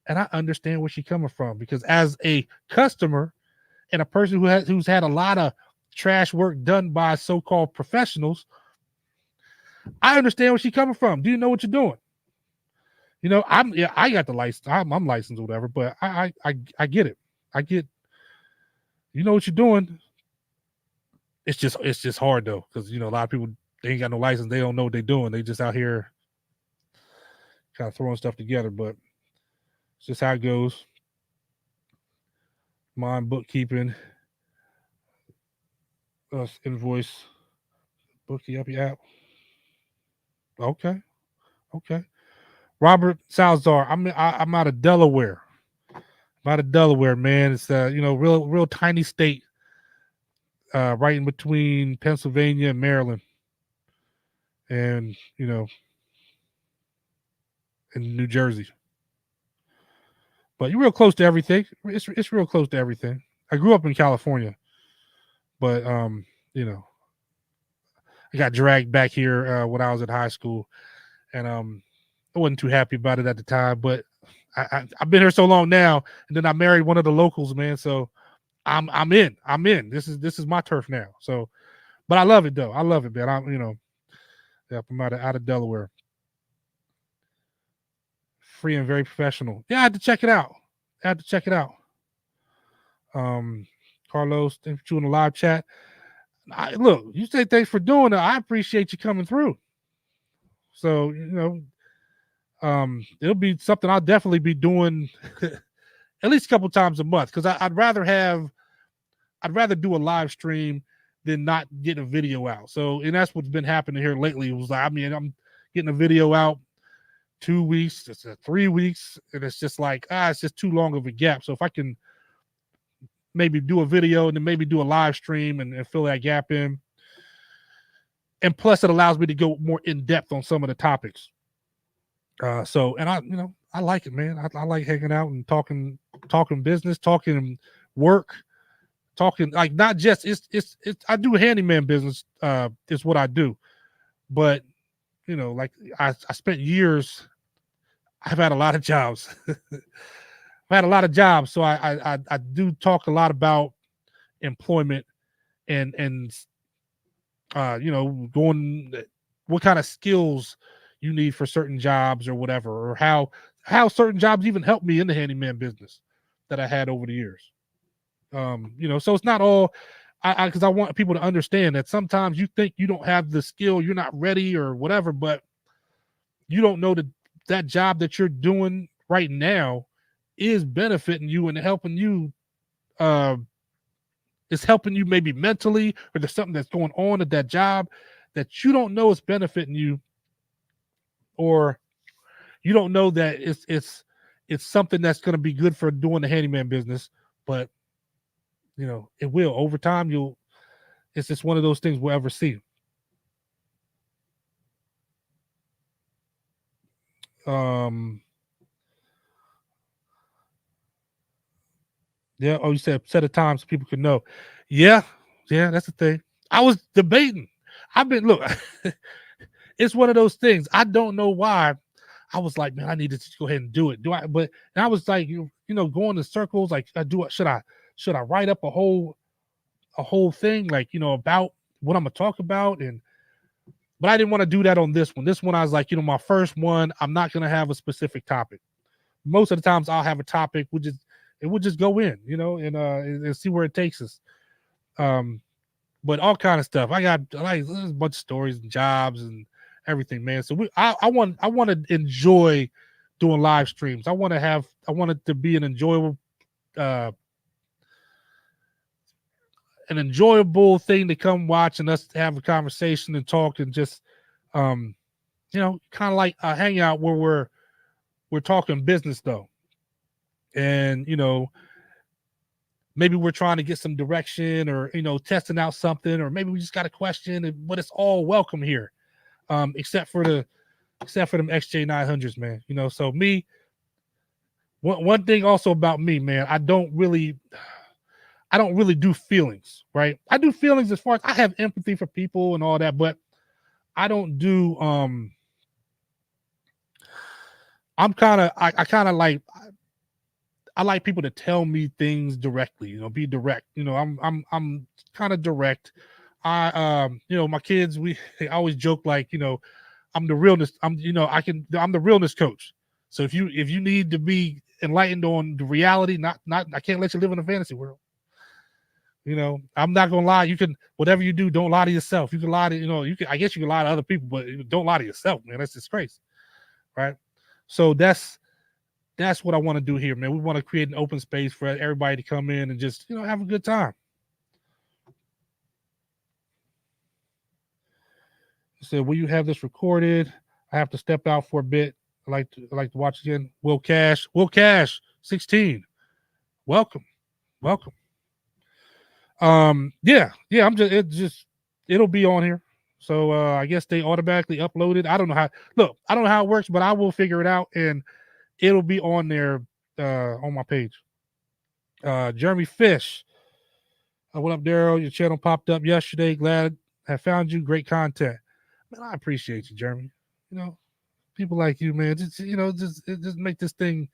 And I understand where she's coming from because as a customer and a person who's had a lot of trash work done by so-called professionals, I understand where she's coming from. Do you know what you're doing? I got the license. I'm licensed or whatever, but I get it. I get you know what you're doing. It's just hard though because a lot of people they ain't got no license. They don't know what they're doing. They just out here kind of throwing stuff together, but it's just how it goes. Mind bookkeeping, invoice, bookie up your app. Okay, okay. Robert Salzar. I'm out of Delaware. I'm out of Delaware, man. It's real tiny state, right in between Pennsylvania and Maryland, and in New Jersey. But you're real close to everything. It's real close to everything. I grew up in California, but you know, I got dragged back here when I was in high school, and I wasn't too happy about it at the time. But I've been here so long now, and then I married one of the locals, man. So I'm in. I'm in. This is my turf now. So, but I love it though. I love it, man. Yeah, I'm out of Delaware. Free and very professional. Yeah, I had to check it out. I had to check it out. Carlos, thanks for doing the live chat. Look, you say thanks for doing it. I appreciate you coming through. So it'll be something I'll definitely be doing at least a couple times a month because I'd rather do a live stream than not get a video out. So and that's what's been happening here lately. It was like I'm getting a video out 2 weeks, it's 3 weeks, and it's just like it's just too long of a gap. So if I can maybe do a video and then maybe do a live stream and fill that gap in. And plus it allows me to go more in depth on some of the topics. And I like it, man. I like hanging out and talking business, talking work, talking like not just it's I do handyman business, is what I do. But like I spent years, I've had a lot of jobs. I've had a lot of jobs, so I do talk a lot about employment and going what kind of skills you need for certain jobs or whatever, or how certain jobs even helped me in the handyman business that I had over the years. So it's not all because I want people to understand that sometimes you think you don't have the skill, you're not ready or whatever, but you don't know that job that you're doing right now is benefiting you and helping you. It's helping you maybe mentally, or there's something that's going on at that job that you don't know is benefiting you, or you don't know that it's something that's going to be good for doing the handyman business, but it will over time. It's just one of those things we'll ever see. Yeah. Oh, you said set a time so people could know. Yeah, that's the thing. I was debating. I've been look. it's one of those things. I don't know why. I was like, man, I need to just go ahead and do it. Do I? But and I was like, going in circles. Like, I do it. Should I write up a whole thing, like, about what I'm gonna talk about? But I didn't want to do that on this one. This one, I was like, my first one, I'm not gonna have a specific topic. Most of the times, I'll have a topic. We'll just go in, and see where it takes us. But all kind of stuff. I got like there's a bunch of stories and jobs and everything, man. So I want to enjoy doing live streams. I want it to be uh an enjoyable thing to come watch and us to have a conversation and talk and just kind of like a hangout where we're talking business though. And maybe we're trying to get some direction or testing out something, or maybe we just got a question, but it's all welcome here. Except for them XJ900s, man. So me, one thing also about me, man, I don't really do feelings, right? I do feelings as far as I have empathy for people and all that, but I don't do I'm kind of I kind of like I like people to tell me things directly, be direct. I'm kind of direct. My kids, they always joke like, I'm the realness. I'm the realness coach. So if you need to be enlightened on the reality, not I can't let you live in a fantasy world. I'm not gonna lie. You can, whatever you do, don't lie to yourself. You can lie to, I guess you can lie to other people, but don't lie to yourself, man. That's disgrace, right? So that's what I want to do here, man. We want to create an open space for everybody to come in and just, have a good time. So will you have this recorded? I have to step out for a bit. I like to watch again. Will Cash, 16. Welcome. Yeah. It'll be on here. So I guess they automatically upload it. I don't know how it works, but I will figure it out and it'll be on there on my page. Jeremy Fish. What up, Daryl? Your channel popped up yesterday. Glad I found you. Great content. Man, I appreciate you, Jeremy. People like you, man. Just make this thing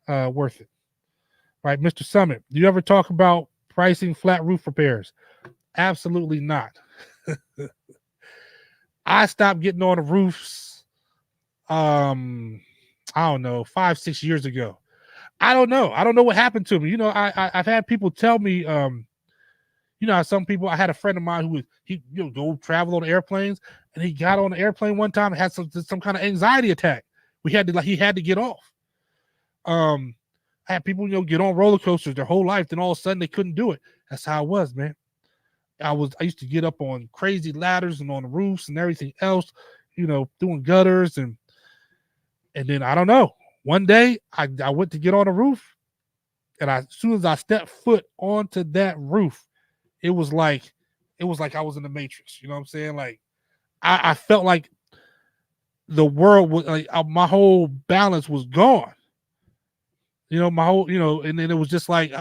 worth it. Right, Mr. Summit. Do you ever talk about pricing flat roof repairs? Absolutely not. I stopped getting on the roofs. I don't know, 5-6 years ago. I don't know what happened to me. I've had people tell me, some people. I had a friend of mine who he go travel on airplanes, and he got on the airplane one time and had some kind of anxiety attack. He had to get off. I had people get on roller coasters their whole life, then all of a sudden they couldn't do it. That's how it was, man. I used to get up on crazy ladders and on the roofs and everything else, doing gutters and then I don't know. One day I went to get on the roof, and as soon as I stepped foot onto that roof, it was like I was in the Matrix. You know what I'm saying? Like I felt like the world was like my whole balance was gone. My whole, and then it was just like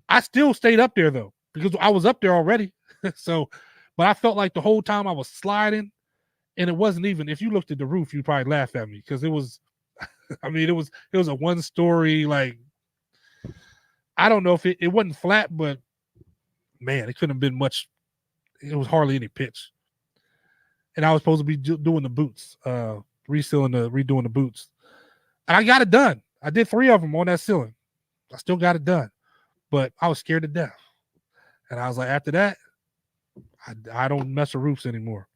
I still stayed up there though because I was up there already. So, but I felt like the whole time I was sliding, and it wasn't even. If you looked at the roof, you'd probably laugh at me because it was. I mean, it was a 1-story, like, I don't know if it wasn't flat, but man, it couldn't have been much. It was hardly any pitch. And I was supposed to be doing the boots, redoing the boots. And I got it done. I did 3 of them on that ceiling. I still got it done, but I was scared to death. And I was like, after that, I don't mess with roofs anymore.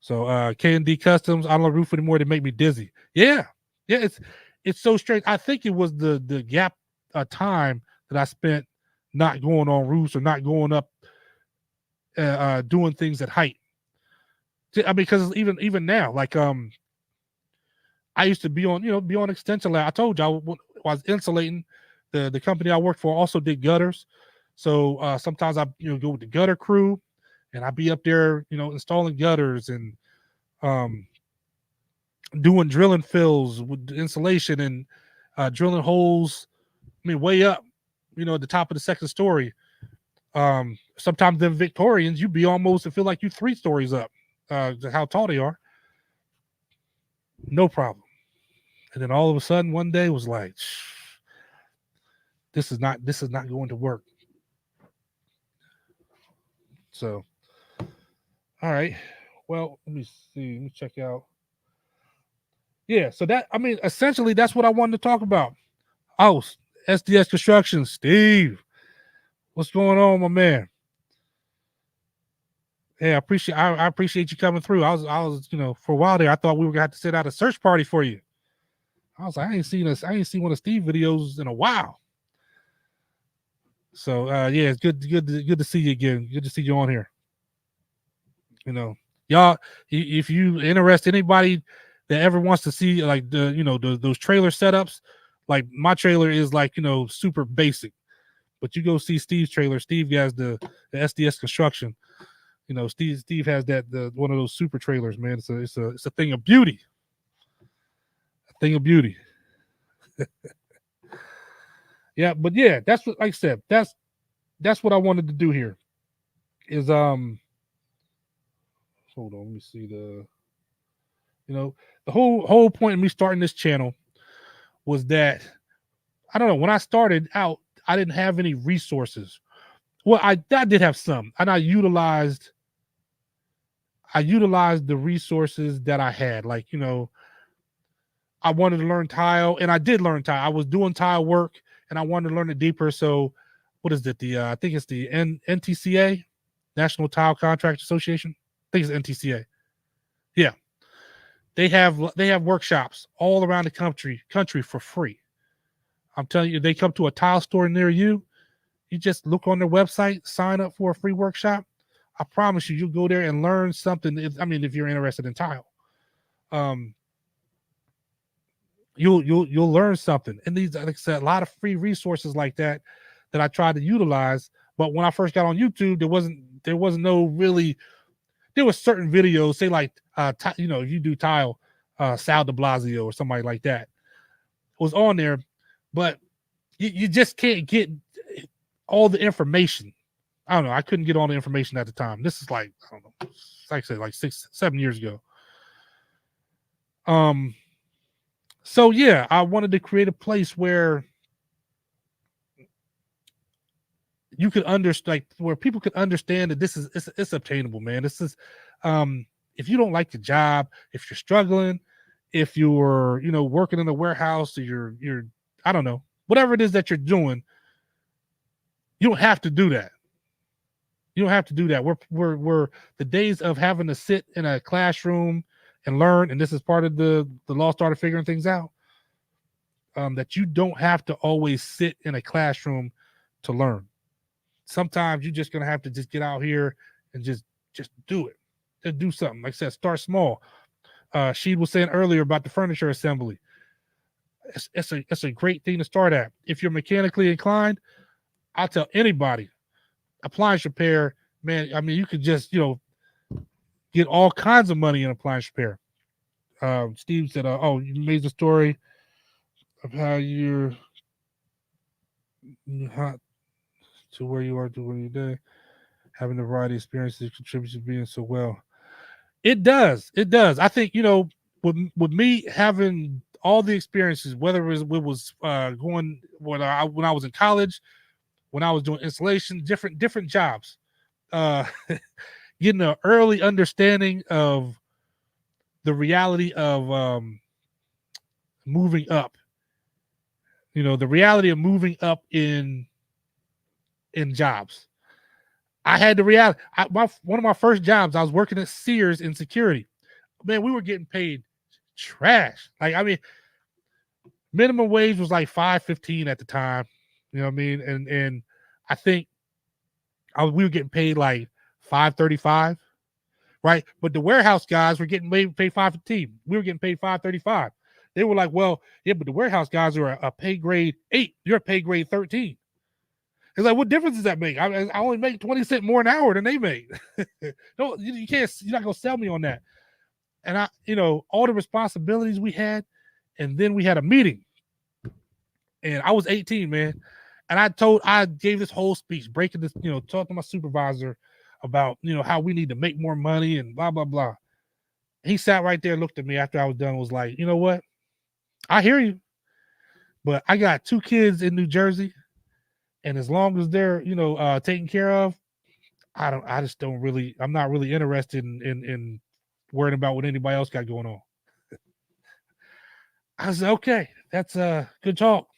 So K&D Customs, I don't know roof anymore. They make me dizzy. Yeah, it's so strange. I think it was the gap time that I spent not going on roofs or not going up, doing things at height. I mean, because even now, like I used to be on extension ladder. I told you I was insulating. The company I worked for also did gutters, so sometimes I go with the gutter crew. And I'd be up there, installing gutters and doing drilling fills with insulation and drilling holes. I mean, way up, at the top of the second story. Sometimes them Victorians, you'd be almost, it feel like you 3 stories up. how tall they are. No problem. And then all of a sudden one day was like, this is not going to work. So, all right. Well, let me see. Let me check out. Yeah. So that, I mean, essentially that's what I wanted to talk about. Oh, SDS Construction, Steve. What's going on, my man? Hey, I appreciate you coming through. I was, for a while there, I thought we were gonna have to set out a search party for you. I was like, I ain't seen one of Steve videos in a while. So yeah, it's good to see you again. Good to see you on here. Y'all, if you interest anybody that ever wants to see like those trailer setups, like my trailer is like super basic, but you go see Steve's trailer. Steve has the SDS Construction. Steve has the one of those super trailers, man. It's a thing of beauty. A thing of beauty. Yeah, but yeah, that's what, like I said, that's what I wanted to do here. Is hold on, let me see the whole point of me starting this channel was that I don't know, when I started out, I didn't have any resources. Well, I did have some, and I utilized the resources that I had. Like, I wanted to learn tile, and I did learn tile. I was doing tile work, and I wanted to learn it deeper. So, what is it? I think it's the NTCA, National Tile Contract Association. I think it's NTCA. Yeah, they have workshops all around the country for free. I'm telling you, they come to a tile store near you. You just look on their website, sign up for a free workshop. I promise you, you'll go there and learn something. If you're interested in tile, you'll learn something. And these, like I said, a lot of free resources like that I tried to utilize. But when I first got on YouTube, there wasn't no really. There was certain videos, say like you do tile, Sal de Blasio or somebody like that was on there, but you just can't get all the information. I don't know. I couldn't get all the information at the time. This is like, I don't know, like I said, like 6-7 years ago. So yeah, I wanted to create a place where you could understand, like, where people could understand that this is it's obtainable, man. This is, if you don't like the job, if you're struggling, if you're working in a warehouse, or you're I don't know, whatever it is that you're doing, you don't have to do that. You don't have to do that. We're the days of having to sit in a classroom and learn, and this is part of the lost art of figuring things out. That you don't have to always sit in a classroom to learn. Sometimes you're just gonna have to just get out here and just do it. Just do something. Like I said, start small. She was saying earlier about the furniture assembly. It's a great thing to start at. If you're mechanically inclined, I'll tell anybody, appliance repair, man. I mean, you could just get all kinds of money in appliance repair. Steve said, "Oh, you made the story of how you're hot to where you are to where you're there. Having a variety of experiences contributes to being so well." It does. It does. I think with me having all the experiences, whether it was going when I was in college, when I was doing installation, different jobs, getting an early understanding of the reality of moving up. The reality of moving up in jobs. I had the reality. One of my first jobs, I was working at Sears in security. Man, we were getting paid trash. Like, I mean, minimum wage was like $5.15 at the time. You know what I mean? And I think we were getting paid like $5.35, right? But the warehouse guys were getting paid $5.15. We were getting paid $5.35. They were like, well, yeah, but the warehouse guys are a pay grade 8. You're a pay grade 13. It's like, what difference does that make? I only make 20 cents more an hour than they make. No, you can't. You're not gonna sell me on that. And all the responsibilities we had, and then we had a meeting, and I was 18, man, and I gave this whole speech, breaking this, talking to my supervisor about how we need to make more money and blah blah blah. He sat right there, looked at me after I was done, was like, you know what? I hear you, but I got 2 kids in New Jersey, and as long as they're, taken care of, I just don't really, I'm not really interested in worrying about what anybody else got going on. I said, okay, that's good talk.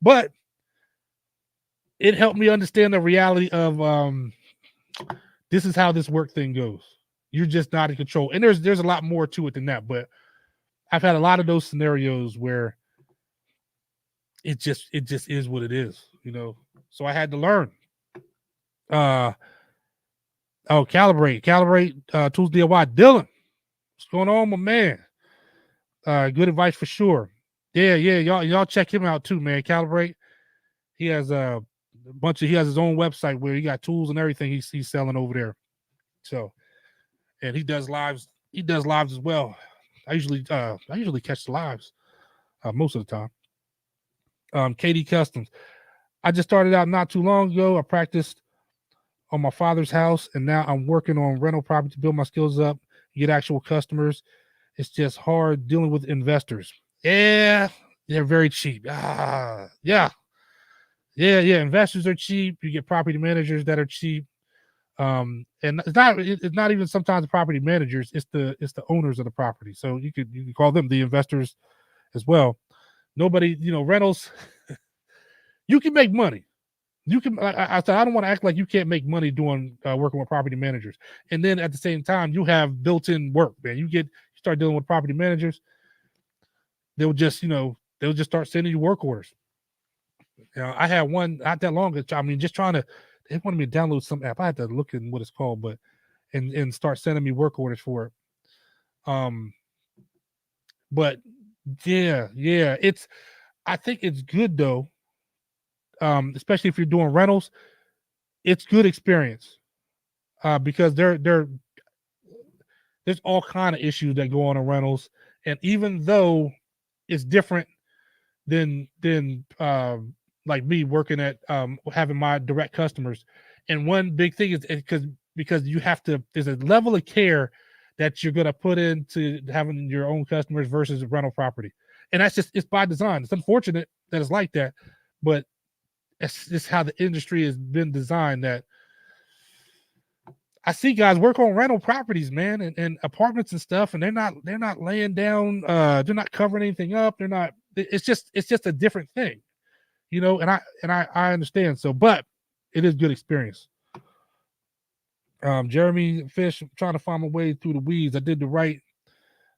But it helped me understand the reality of this is how this work thing goes. You're just not in control. And there's a lot more to it than that, but I've had a lot of those scenarios where it just is what it is. So I had to learn. Uh calibrate tools DIY. Dylan, what's going on, my man? Good advice for sure. Yeah, y'all check him out too, man. Calibrate. He has he has his own website where he got tools and everything he's selling over there. So, and he does lives. He does lives as well. I usually catch the lives most of the time. KD Customs. I just started out not too long ago. I practiced on my father's house, and now I'm working on rental property to build my skills up, get actual customers. It's just hard dealing with investors. Yeah, they're very cheap. Yeah. Investors are cheap. You get property managers that are cheap. And it's not even sometimes the property managers. It's the owners of the property. So you could call them the investors as well. Nobody, rentals. You can make money. You can. I said I don't want to act like you can't make money doing working with property managers. And then at the same time, you have built-in work, man. You start dealing with property managers. They'll just start sending you work orders. I had one not that long ago. I mean, just trying to. They wanted me to download some app. I had to look in what it's called, but and start sending me work orders for it. Um, but yeah, I think it's good though. Especially if you're doing rentals, it's good experience. Because there's all kind of issues that go on in rentals, and even though it's different than like me working at having my direct customers, and one big thing is because you have to, there's a level of care that you're going to put into having your own customers versus a rental property, and it's by design. It's unfortunate that it's like that, but it's just how the industry has been designed. That I see guys work on rental properties, man, and apartments and stuff, and they're not laying down, they're not covering anything up. They're not. It's just a different thing, and I understand. So, but it is good experience. Jeremy Fish, I'm trying to find my way through the weeds. I did the right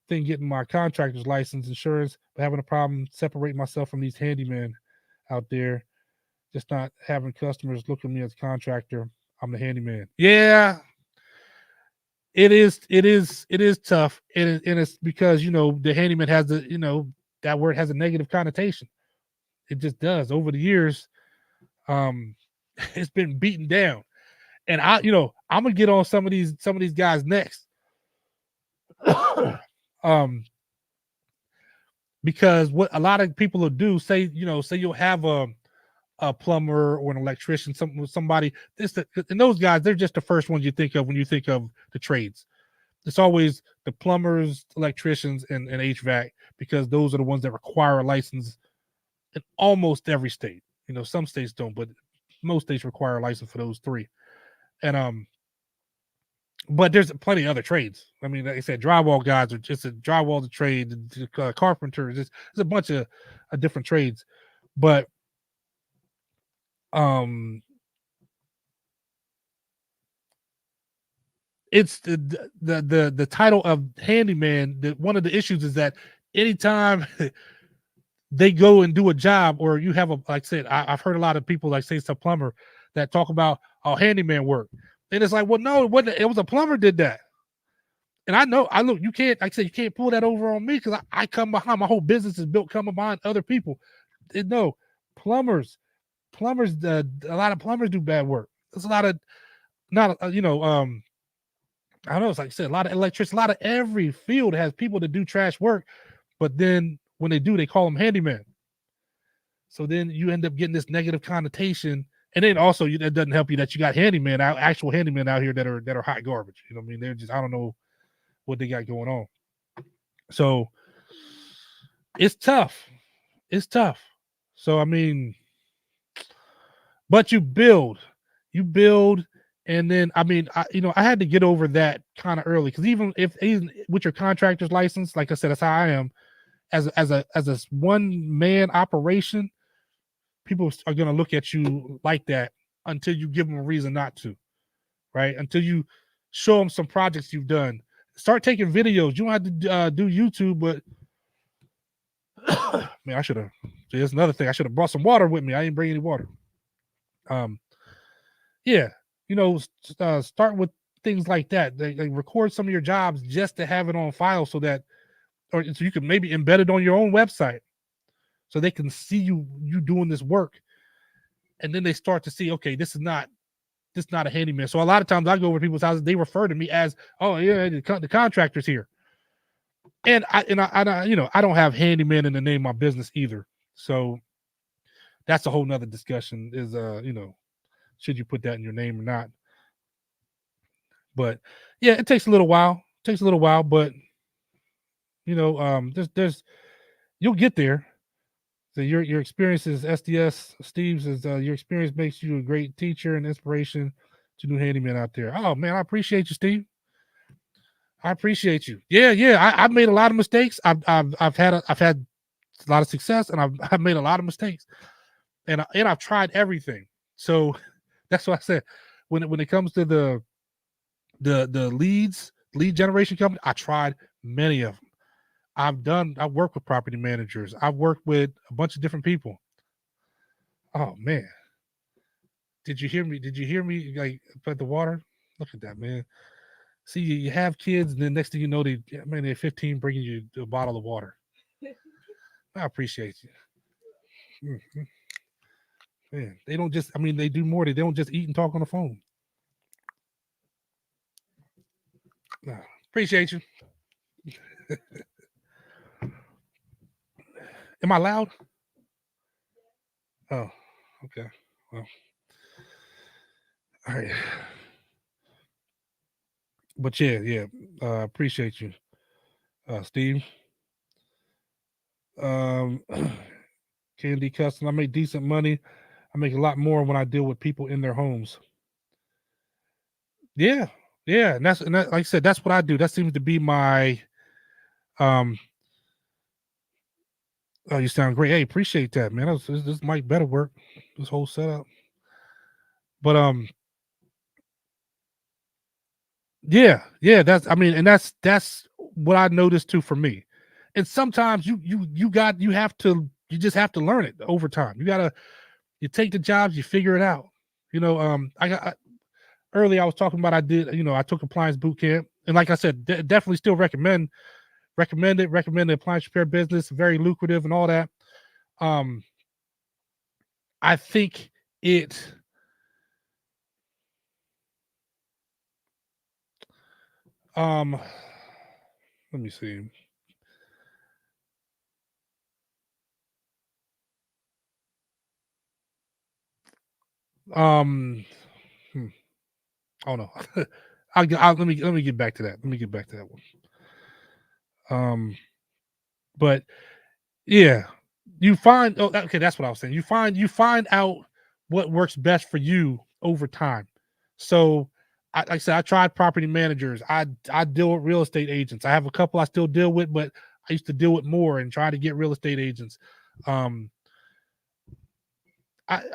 thing getting my contractor's license, insurance, but having a problem separating myself from these handymen out there. Just not having customers look at me as a contractor. I'm the handyman. Yeah, it is tough, and it's because the handyman has that word has a negative connotation. It just does. Over the years, um, it's been beaten down, and I'm gonna get on some of these guys next, um, because what a lot of people will do, say you'll have a plumber or an electrician, somebody. And those guys, they're just the first ones you think of when you think of the trades. It's always the plumbers, electricians, and HVAC, because those are the ones that require a license in almost every state. Some states don't, but most states require a license for those three. And but there's plenty of other trades. I mean, like I said, drywall guys are just a drywall the trade, carpenters. There's a bunch of different trades, but um, it's the title of handyman. One of the issues is that anytime they go and do a job, or you have like I said, I've heard a lot of people, like say some plumber, that talk about handyman work, and it's like, well, no, it was a plumber did that. And I look, you can't, like I said, you can't pull that over on me, because I come behind, my whole business is built coming behind other people. No, plumbers, a lot of plumbers do bad work. There's a lot of, not, I don't know, it's like I said, a lot of electricians, a lot of every field has people that do trash work, but then when they do, they call them handyman. So then you end up getting this negative connotation. And then also, that doesn't help you that you got actual handymen out here that are hot garbage. You know what I mean? They're just, I don't know what they got going on. So it's tough. It's tough. So I mean, but you build, and then I mean, I had to get over that kind of early because even with your contractor's license, like I said, that's how I am. As a one man operation, people are gonna look at you like that until you give them a reason not to, right? Until you show them some projects you've done. Start taking videos. You don't have to do YouTube, but man, I should have. There's another thing. I should have brought some water with me. I didn't bring any water. Um, yeah, start with things like that. They record some of your jobs just to have it on file, or so you can maybe embed it on your own website, so they can see you doing this work, and then they start to see, okay, this is not a handyman. So a lot of times I go over to people's houses, they refer to me as, oh yeah, the contractor's here, and I don't have handyman in the name of my business either. So that's a whole nother discussion. Is should you put that in your name or not? But yeah, it takes a little while. But there's you'll get there. So your experience is SDS Steve's is your experience makes you a great teacher and inspiration to new handyman out there. Oh man, I appreciate you, Steve. I appreciate you. Yeah, yeah. I've made a lot of mistakes. I've had a lot of success, and I've made a lot of mistakes, and I've tried everything. So that's what I said. When it comes to the lead generation company, I tried many of them. I've worked with property managers. I've worked with a bunch of different people. Oh man. Did you hear me? Did you hear me like put the water? Look at that, man. See, you have kids, and then next thing you know, they're 15 bringing you a bottle of water. I appreciate you. Mhm. Man, they don't just, I mean, they do more. They don't just eat and talk on the phone. Nah, appreciate you. Am I loud? Oh, okay. Well, all right. But yeah, yeah. Appreciate you, Steve. Um, Candy Custom. I make decent money. I make a lot more when I deal with people in their homes. Yeah, yeah, like I said, that's what I do. That seems to be my um. Oh, you sound great. Hey, appreciate that, man. This might better work. This whole setup, but yeah, yeah. That's I mean, and that's what I noticed too for me. And sometimes you just have to learn it over time. You take the jobs, you figure it out. Earlier I was talking about I took appliance boot camp, and like I said, definitely still recommend the appliance repair business, very lucrative and all that. Um, I think it um let me see. Um hmm, oh no. Let me get back to that. Let me get back to that one. But yeah, okay, that's what I was saying. You find out what works best for you over time. So like I said, I tried property managers. I deal with real estate agents. I have a couple I still deal with, but I used to deal with more and try to get real estate agents. Um,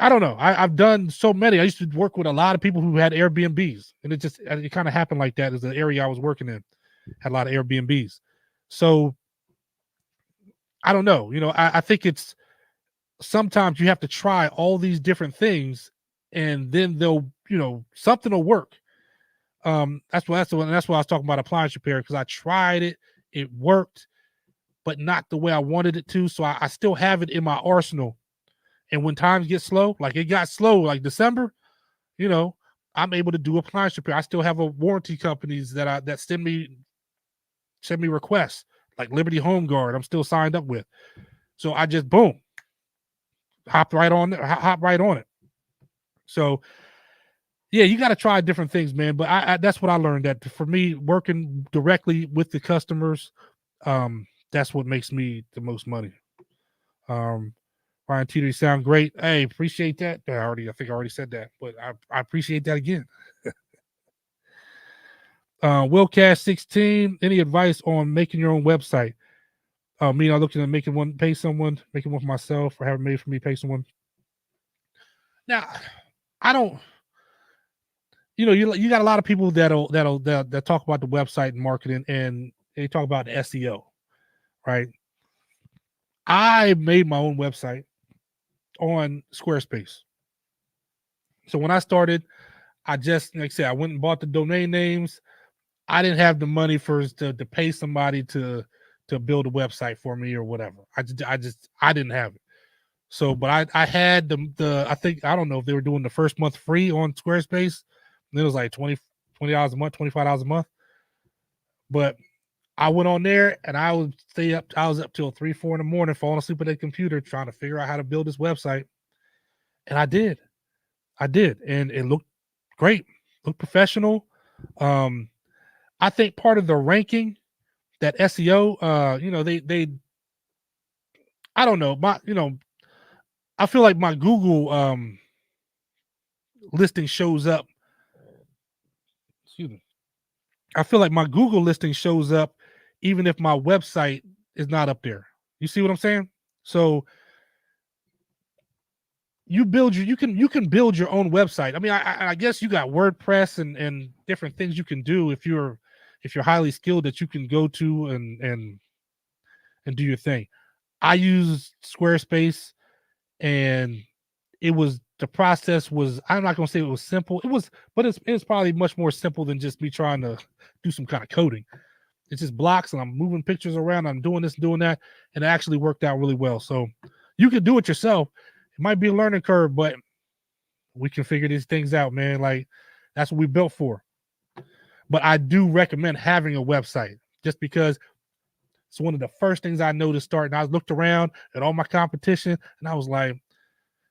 I don't know. I've done so many. I used to work with a lot of people who had Airbnbs, and it kind of happened like that. As the area I was working in had a lot of Airbnbs. So I don't know. I think it's sometimes you have to try all these different things, and then something will work. That's why I was talking about appliance repair, because I tried it worked, but not the way I wanted it to. So I still have it in my arsenal. And when times get slow, like it got slow, like December, you know, I'm able to do appliance repair. I still have a warranty companies that send me requests, like Liberty Home Guard. I'm still signed up with. So I just boom, hop right on it. So Yeah, you got to try different things, man. But that's what I learned, that for me, working directly with the customers, that's what makes me the most money. Um, Ryan Teeter, you sound great. Hey, appreciate that. I think I already said that, but I appreciate that again. Willcast16, any advice on making your own website? Me, I'm looking at making one, pay someone, making one for myself, or have it made for me, pay someone. Now, I don't. You got a lot of people that talk about the website and marketing, and they talk about the SEO, right? I made my own website on Squarespace. So when I started, I just, like I said, I went and bought the domain names. I didn't have the money to pay somebody to build a website for me or whatever. I didn't have it. So, but I had I think, I don't know if they were doing the first month free on Squarespace. And it was like $20 a month, $25 a month. But I went on there and I would stay up. I was up till 3, 4 in the morning, falling asleep at the computer, trying to figure out how to build this website. And I did. And it looked great, looked professional. I think part of the ranking, that SEO, they I don't know, I feel like my Google listing shows up. Excuse me. I feel like my Google listing shows up even if my website is not up there. You see what I'm saying? So you can build your own website. I mean, I guess you got WordPress and different things you can do if you're highly skilled, that you can go to and do your thing. I use Squarespace, and the process was, I'm not gonna say it was simple. But it's probably much more simple than just me trying to do some kind of coding. It's just blocks, and I'm moving pictures around. I'm doing this, doing that, and it actually worked out really well. So you can do it yourself. It might be a learning curve, but we can figure these things out, man. Like, that's what we built for. But I do recommend having a website, just because it's one of the first things I know to start. And I looked around at all my competition, and I was like,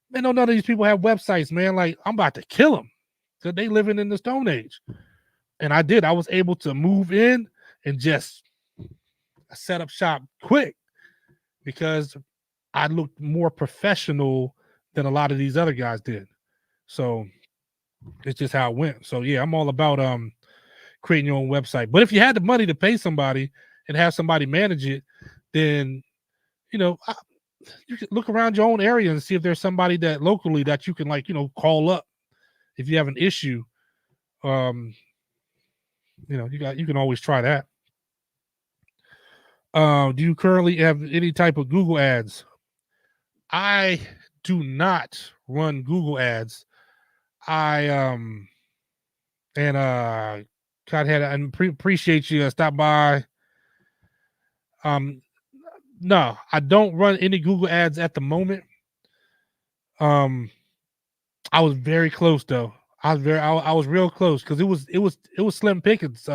man, none of these people have websites, man. Like, I'm about to kill them because they living in the Stone Age. And I did. I was able to move in and just set up shop quick, because I looked more professional than a lot of these other guys did. So it's just how it went. So yeah, I'm all about creating your own website. But if you had the money to pay somebody and have somebody manage it, then you know you can look around your own area and see if there's somebody that locally that you can, like, call up if you have an issue. Um, you can always try that. Do you currently have any type of Google ads? I do not run Google ads. I and God had and appreciate you stop by. Um, no, I don't run any Google ads at the moment. Um, I was very close though. I was real close, because it was slim pickings.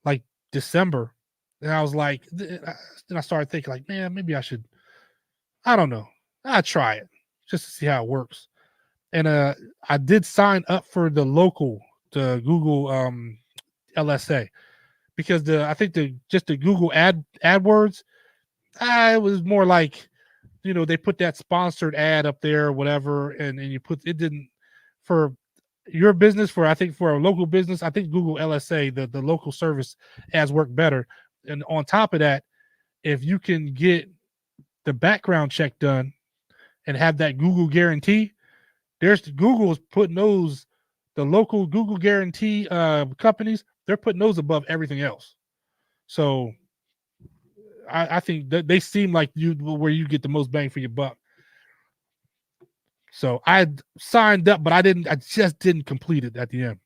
Like December, and I was like, then I started thinking, like, man, maybe I should. I don't know. I'll try it just to see how it works. And I did sign up for the Google LSA, because I think the Google AdWords, it was more like, they put that sponsored ad up there or whatever, and you put it didn't for your business, I think for a local business, I think Google LSA, the local service ads work better. And on top of that, if you can get the background check done and have that Google guarantee, Google's putting the local Google guarantee companies, they're putting those above everything else. So I think that they seem like where you get the most bang for your buck. So I signed up, but I just didn't complete it at the end.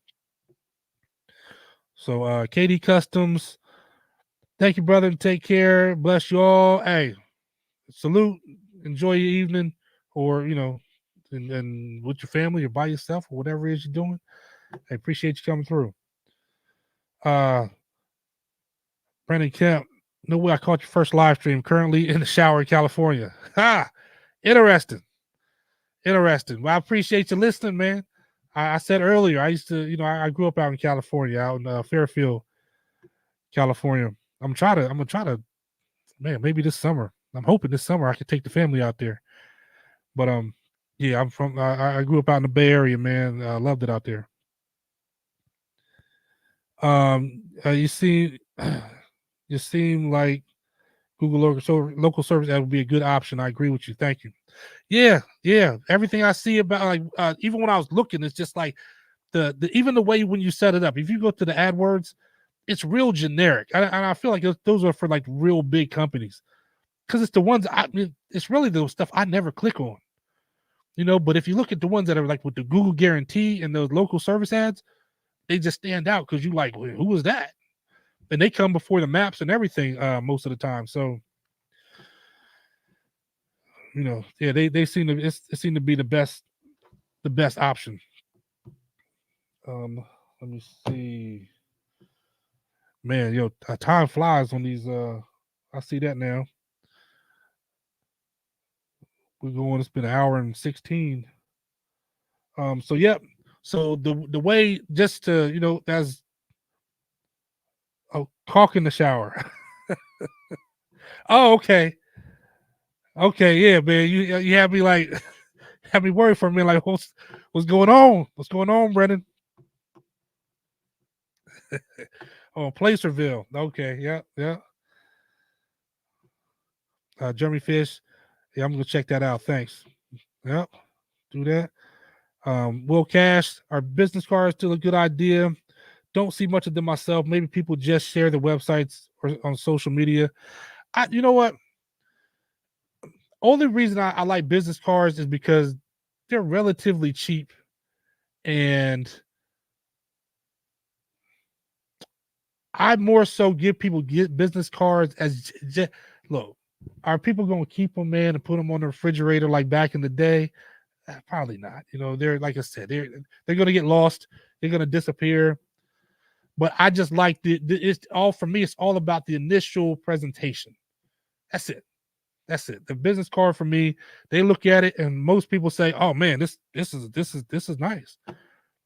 So KD Customs, thank you, brother. Take care. Bless you all. Hey, salute. Enjoy your evening, or and with your family or by yourself, or whatever it is you're doing. I appreciate you coming through. Brandon Kemp, no way I caught your first live stream. Currently in the shower in California. Ha! Interesting. Well, I appreciate you listening, man. I said earlier, I used to, I grew up out in California, out in Fairfield, California. I'm gonna try to, man, maybe this summer. I'm hoping this summer I can take the family out there. But yeah, I grew up out in the Bay Area, man. I loved it out there. You see, you seem like Google local service ad would be a good option. I agree with you. Thank you. Yeah, yeah. Everything I see about like even when I was looking, it's just like the even the way when you set it up. If you go to the AdWords, it's real generic, and I feel like those are for like real big companies because it's the ones it's really the stuff I never click on. But if you look at the ones that are like with the Google guarantee and those local service ads, they just stand out because you like, well, who was that? And they come before the maps and everything most of the time. So yeah, they seem to it seem to be the best option. Let me see. Man, time flies on these. I see that now. We're going. It's been an hour and 16. So yep. So the way just to as caulk in the shower. Oh, okay, yeah, man. You have me like have me worried for a minute. Like what's going on? What's going on, Brennan? Oh, Placerville. Okay, yeah. Jeremy Fish. Yeah, I'm gonna check that out. Thanks. Yep, do that. Will Cash, our business card is still a good idea. Don't see much of them myself. Maybe people just share the websites or on social media. You know what? Only reason I like business cards is because they're relatively cheap, and I more so give people get business cards as look. Are people going to keep them, man, and put them on the refrigerator like back in the day? Probably not. They're like I said, they're going to get lost. They're going to disappear. But I just like it's all for me. It's all about the initial presentation. That's it. That's it. The business card for me, they look at it and most people say, "Oh man, this is nice."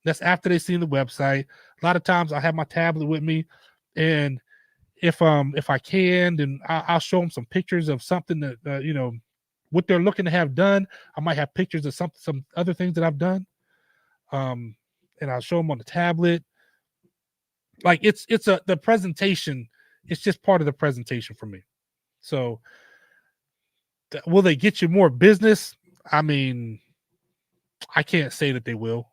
That's after they've seen the website. A lot of times I have my tablet with me, and if I can, then I'll show them some pictures of something that what they're looking to have done. I might have pictures of some other things that I've done, and I'll show them on the tablet. Like it's the presentation. It's just part of the presentation for me. So will they get you more business? I mean, I can't say that they will.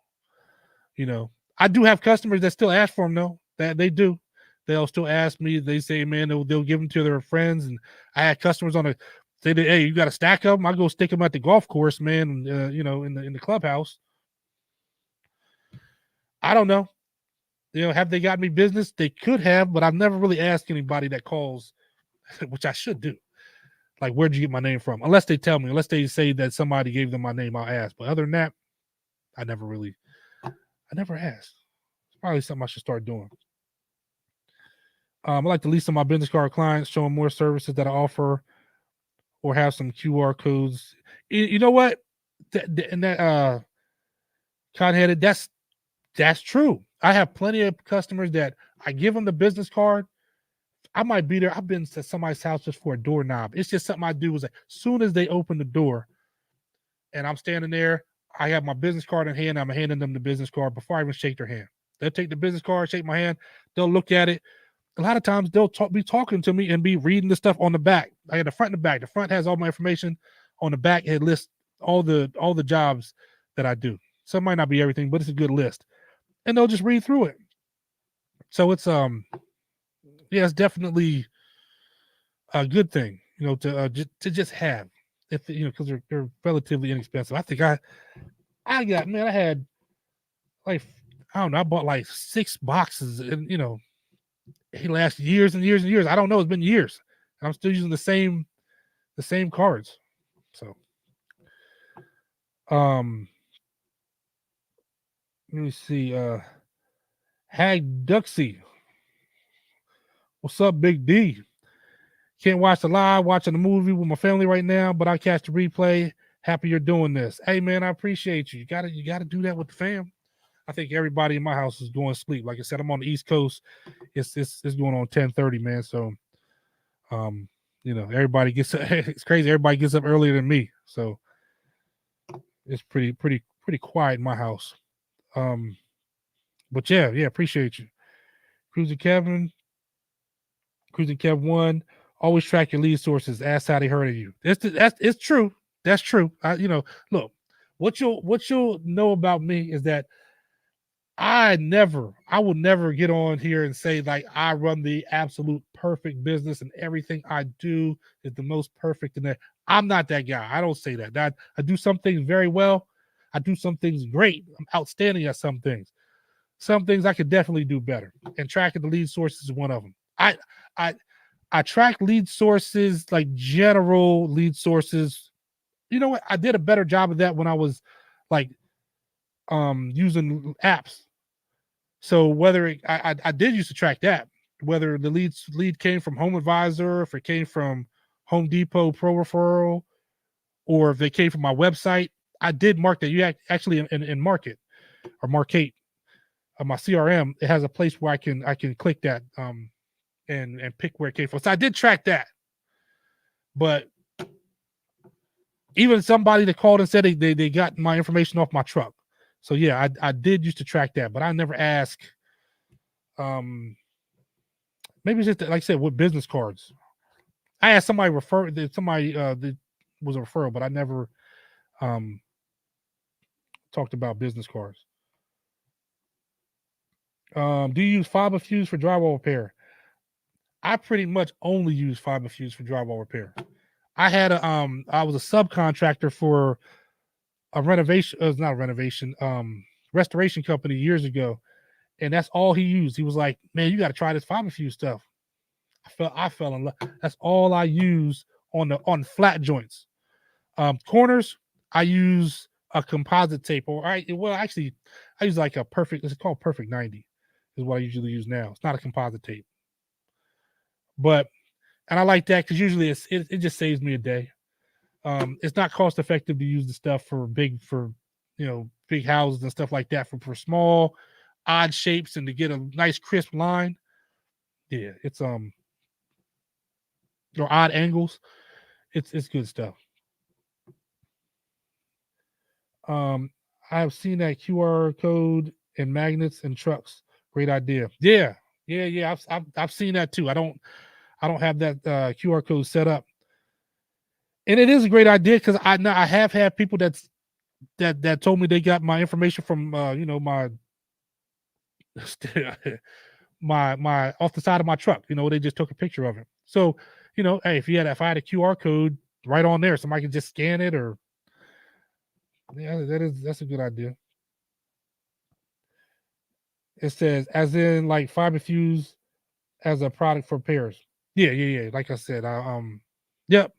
I do have customers that still ask for them though. That they do. They'll still ask me. They say, man, they'll give them to their friends. And I had customers say that, hey, you got to stack of them. I go stick them at the golf course, man. In the clubhouse. I don't know. Have they got me business? They could have, but I've never really asked anybody that calls, which I should do. Like, where'd you get my name from? Unless they tell me, unless they say that somebody gave them my name, I'll ask. But other than that, I never asked. It's probably something I should start doing. I like to lease some of my business card clients, show them more services that I offer, or have some QR codes. You know what? And that Conheaded, that's true. I have plenty of customers that I give them the business card. I might be there. I've been to somebody's house just for a doorknob. It's just something I do. Is like, as soon as they open the door, and I'm standing there, I have my business card in hand. I'm handing them the business card before I even shake their hand. They'll take the business card, shake my hand. They'll look at it. A lot of times they'll be talking to me and be reading the stuff on the back. I had the front and the back. The front has all my information. On the back, it lists all the jobs that I do. Some might not be everything, but it's a good list. And they'll just read through it. So it's it's definitely a good thing, to just have, if because they're relatively inexpensive. I think I had like, I don't know, I bought like 6 boxes, and he lasts years and years and years. I don't know, it's been years. I'm still using the same cards. So let me see. Hag Duxie. What's up, Big D? Can't watch the live, watching the movie with my family right now, but I catch the replay. Happy you're doing this. Hey man, I appreciate you. You gotta do that with the fam. I think everybody in my house is going to sleep. Like I said, I'm on the East Coast. It's going on 10:30, man. So um, everybody gets it's crazy. Everybody gets up earlier than me. So it's pretty quiet in my house. Um, but yeah, appreciate you. Cruising Kevin, Cruising Kev one. Always track your lead sources. Ask how they heard of you. It's true. That's true. Look, what you'll know about me is that I will never get on here and say like I run the absolute perfect business and everything I do is the most perfect in that. I'm not that guy. I don't say that. I do some things very well. I do some things great. I'm outstanding at some things. Some things I could definitely do better. And tracking the lead sources is one of them. I I track lead sources, like general lead sources. You know what? I did a better job of that when I was like using apps. So whether I did used to track that, whether the lead came from Home Advisor, if it came from Home Depot Pro Referral, or if they came from my website, I did mark that. Actually in Market or Markate, my CRM, it has a place where I can click that and pick where it came from. So I did track that, but even somebody that called and said they got my information off my truck. So yeah, I did used to track that, but I never ask. Maybe it's just like I said with business cards. I asked somebody that was a referral, but I never um talked about business cards. Do you use fiber fuse for drywall repair? I pretty much only use fiber fuse for drywall repair. I was a subcontractor for a renovation, not a renovation, restoration company years ago, and that's all he used. He was like, "Man, you got to try this fiber fuse stuff." I fell in love. That's all I use on flat joints. Corners, I use a composite tape, actually, I use like a perfect. It's called Perfect 90, is what I usually use now. It's not a composite tape, but and I like that because usually it just saves me a day. It's not cost effective to use the stuff for big houses and stuff like that. For small, odd shapes and to get a nice crisp line. Yeah, it's or odd angles. It's good stuff. Um, I've seen that QR code and magnets and trucks. Great idea. Yeah, yeah. I've seen that too. I don't have that QR code set up, and it is a great idea because I have had people that told me they got my information from my my off the side of my truck. They just took a picture of it. So hey, if I had a QR code right on there, somebody can just scan it or yeah, that's a good idea. It says, as in like fiber fuse as a product for pairs. Yeah. Like I said, yep,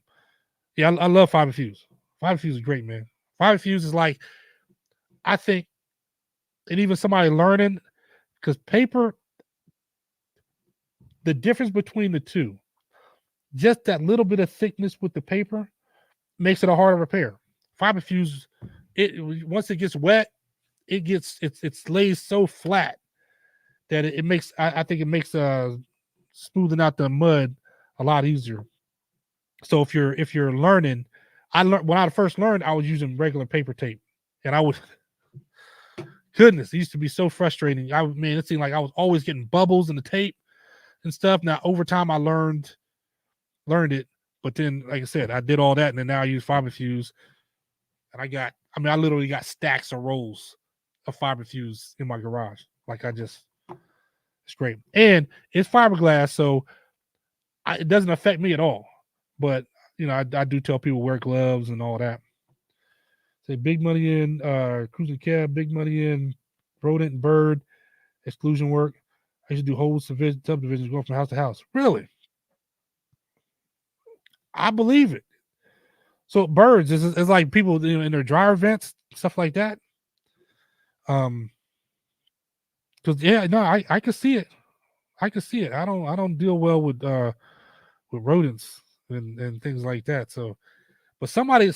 yeah, I love fiber fuse. Fiber fuse is great, man. Fiber fuse is like, I think, and even somebody learning because paper, the difference between the two, just that little bit of thickness with the paper makes it a harder repair. Fiber fuse, it once it gets wet, it lays so flat that it makes I think it makes smoothing out the mud a lot easier. So if you're learning, I learned when I first learned, I was using regular paper tape, and I would goodness, it used to be so frustrating. It seemed like I was always getting bubbles in the tape and stuff. Now over time, I learned it, but then like I said, I did all that, and then now I use fiber fuse, and I literally got stacks of rolls of fiber fuse in my garage. It's great, and it's fiberglass, so it doesn't affect me at all. But I do tell people wear gloves and all that. Say big money in cruising cab, big money in rodent and bird exclusion work. I used to do whole subdivisions going from house to house. Really, I believe it. So birds is like people in their dryer vents, stuff like that. Because yeah, no, I can see it. I can see it. I don't deal well with rodents and things like that. So, but somebody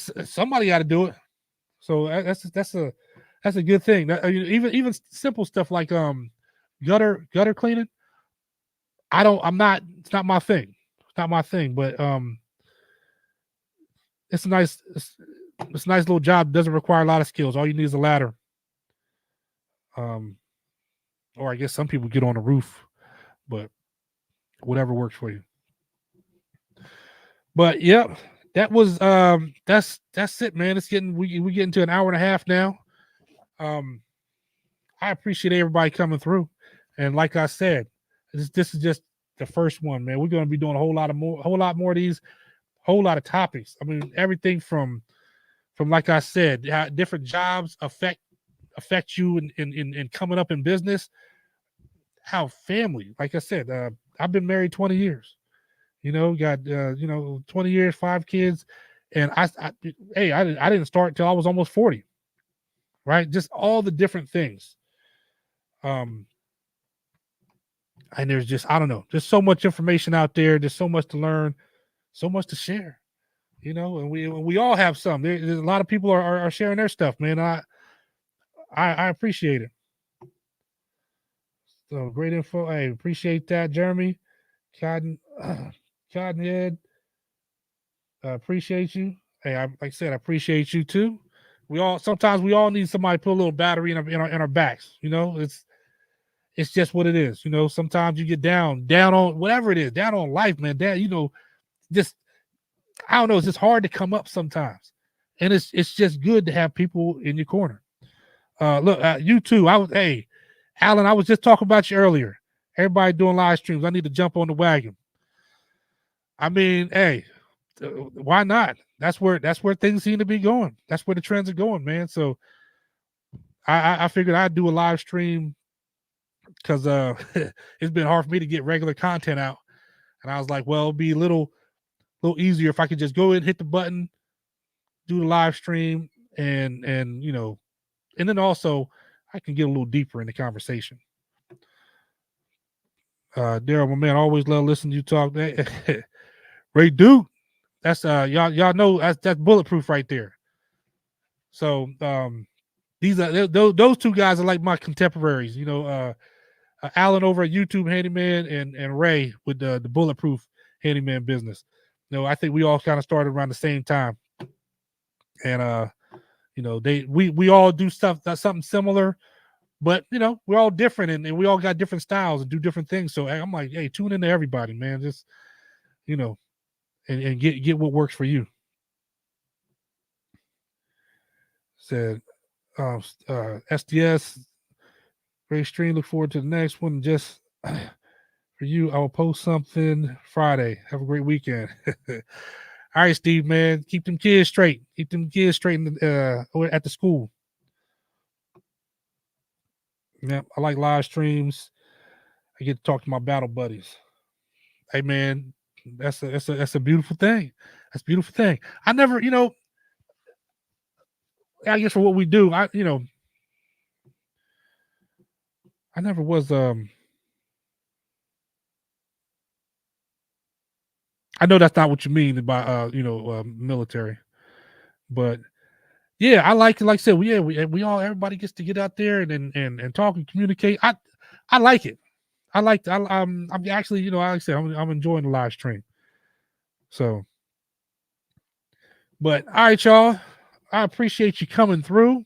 got to do it. So That's a good thing. Even simple stuff like gutter cleaning. I don't. I'm not. It's not my thing. It's not my thing. But it's a nice. It's a nice little job. Doesn't require a lot of skills. All you need is a ladder. Um, or I guess some people get on the roof, but whatever works for you. But yep, that's it, man. It's getting we getting to an hour and a half now. Um, I appreciate everybody coming through, and like I said, this is just the first one, man. We're going to be doing a whole lot more of these, whole lot of topics. I mean, everything from like I said, how different jobs affect you in coming up in business. How family, like I said, I've been married 20 years. Got 20 years, 5 kids, and I didn't start till I was almost 40. Right, just all the different things. Um, and there's just I don't know, there's so much information out there. There's so much to learn, so much to share. And we all have some. There's a lot of people are sharing their stuff, man. I appreciate it. So great info. I appreciate that, Jeremy. Cotton, Cottonhead. Appreciate you. Hey, like I said, I appreciate you too. Sometimes we all need somebody to put a little battery in our backs. It's just what it is. Sometimes you get down on whatever it is, down on life, man. Just I don't know. It's just hard to come up sometimes, and it's just good to have people in your corner. Look, you too. Hey, Alan, I was just talking about you earlier. Everybody doing live streams. I need to jump on the wagon. I mean, hey, why not? That's where things seem to be going. That's where the trends are going, man. So I figured I'd do a live stream because it's been hard for me to get regular content out. And I was like, well, it'd be a little easier if I could just go in, hit the button, do the live stream, and and then also I can get a little deeper in the conversation. Daryl, my man, always love listening to you talk. Ray Duke, that's y'all know that's bulletproof right there. So these are those two guys are like my contemporaries. Alan over at YouTube Handyman and Ray with the bulletproof handyman business. I think we all kind of started around the same time, and we all do stuff that's something similar, but we're all different and we all got different styles and do different things. So I'm like, hey, tune into everybody, man. Just and get what works for you. Said SDS great stream. Look forward to the next one. Just for you, I will post something Friday. Have a great weekend. All right, Steve, man. Keep them kids straight. Keep them kids straight at the school. Yeah, I like live streams. I get to talk to my battle buddies. Hey, man, that's a beautiful thing. That's a beautiful thing. I never, I guess for what we do, I never was I know that's not what you mean by military, but yeah, I like I said, we all everybody gets to get out there and talk and communicate. I like it. I'm actually like I said, I'm enjoying the live stream. So, but all right, y'all, I appreciate you coming through.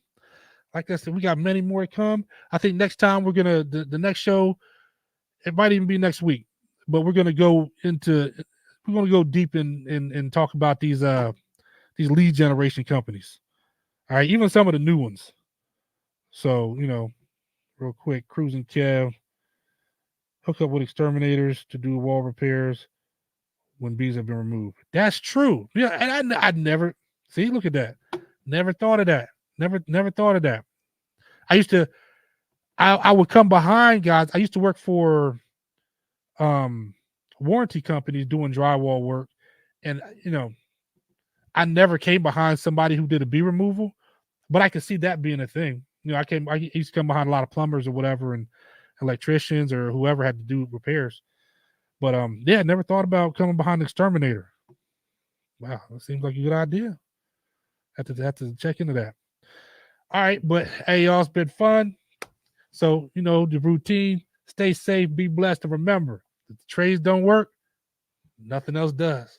Like I said, we got many more to come. I think next time we're gonna the next show. It might even be next week, but we're gonna go deep in talk about these lead generation companies. All right, even some of the new ones. So real quick, Cruising Kev, hook up with exterminators to do wall repairs when bees have been removed. That's true. Yeah, and I'd never see. Look at that. Never thought of that. Never thought of that. I used to. I would come behind guys. I used to work for warranty companies doing drywall work, and I never came behind somebody who did a bee removal, but I could see that being a thing. I used to come behind a lot of plumbers or whatever and electricians or whoever had to do repairs. But yeah, never thought about coming behind the exterminator. Wow, that seems like a good idea. Have to check into that. All right, but hey, y'all, it's been fun. So, you know, the routine, stay safe, be blessed, and remember, if the trades don't work, nothing else does.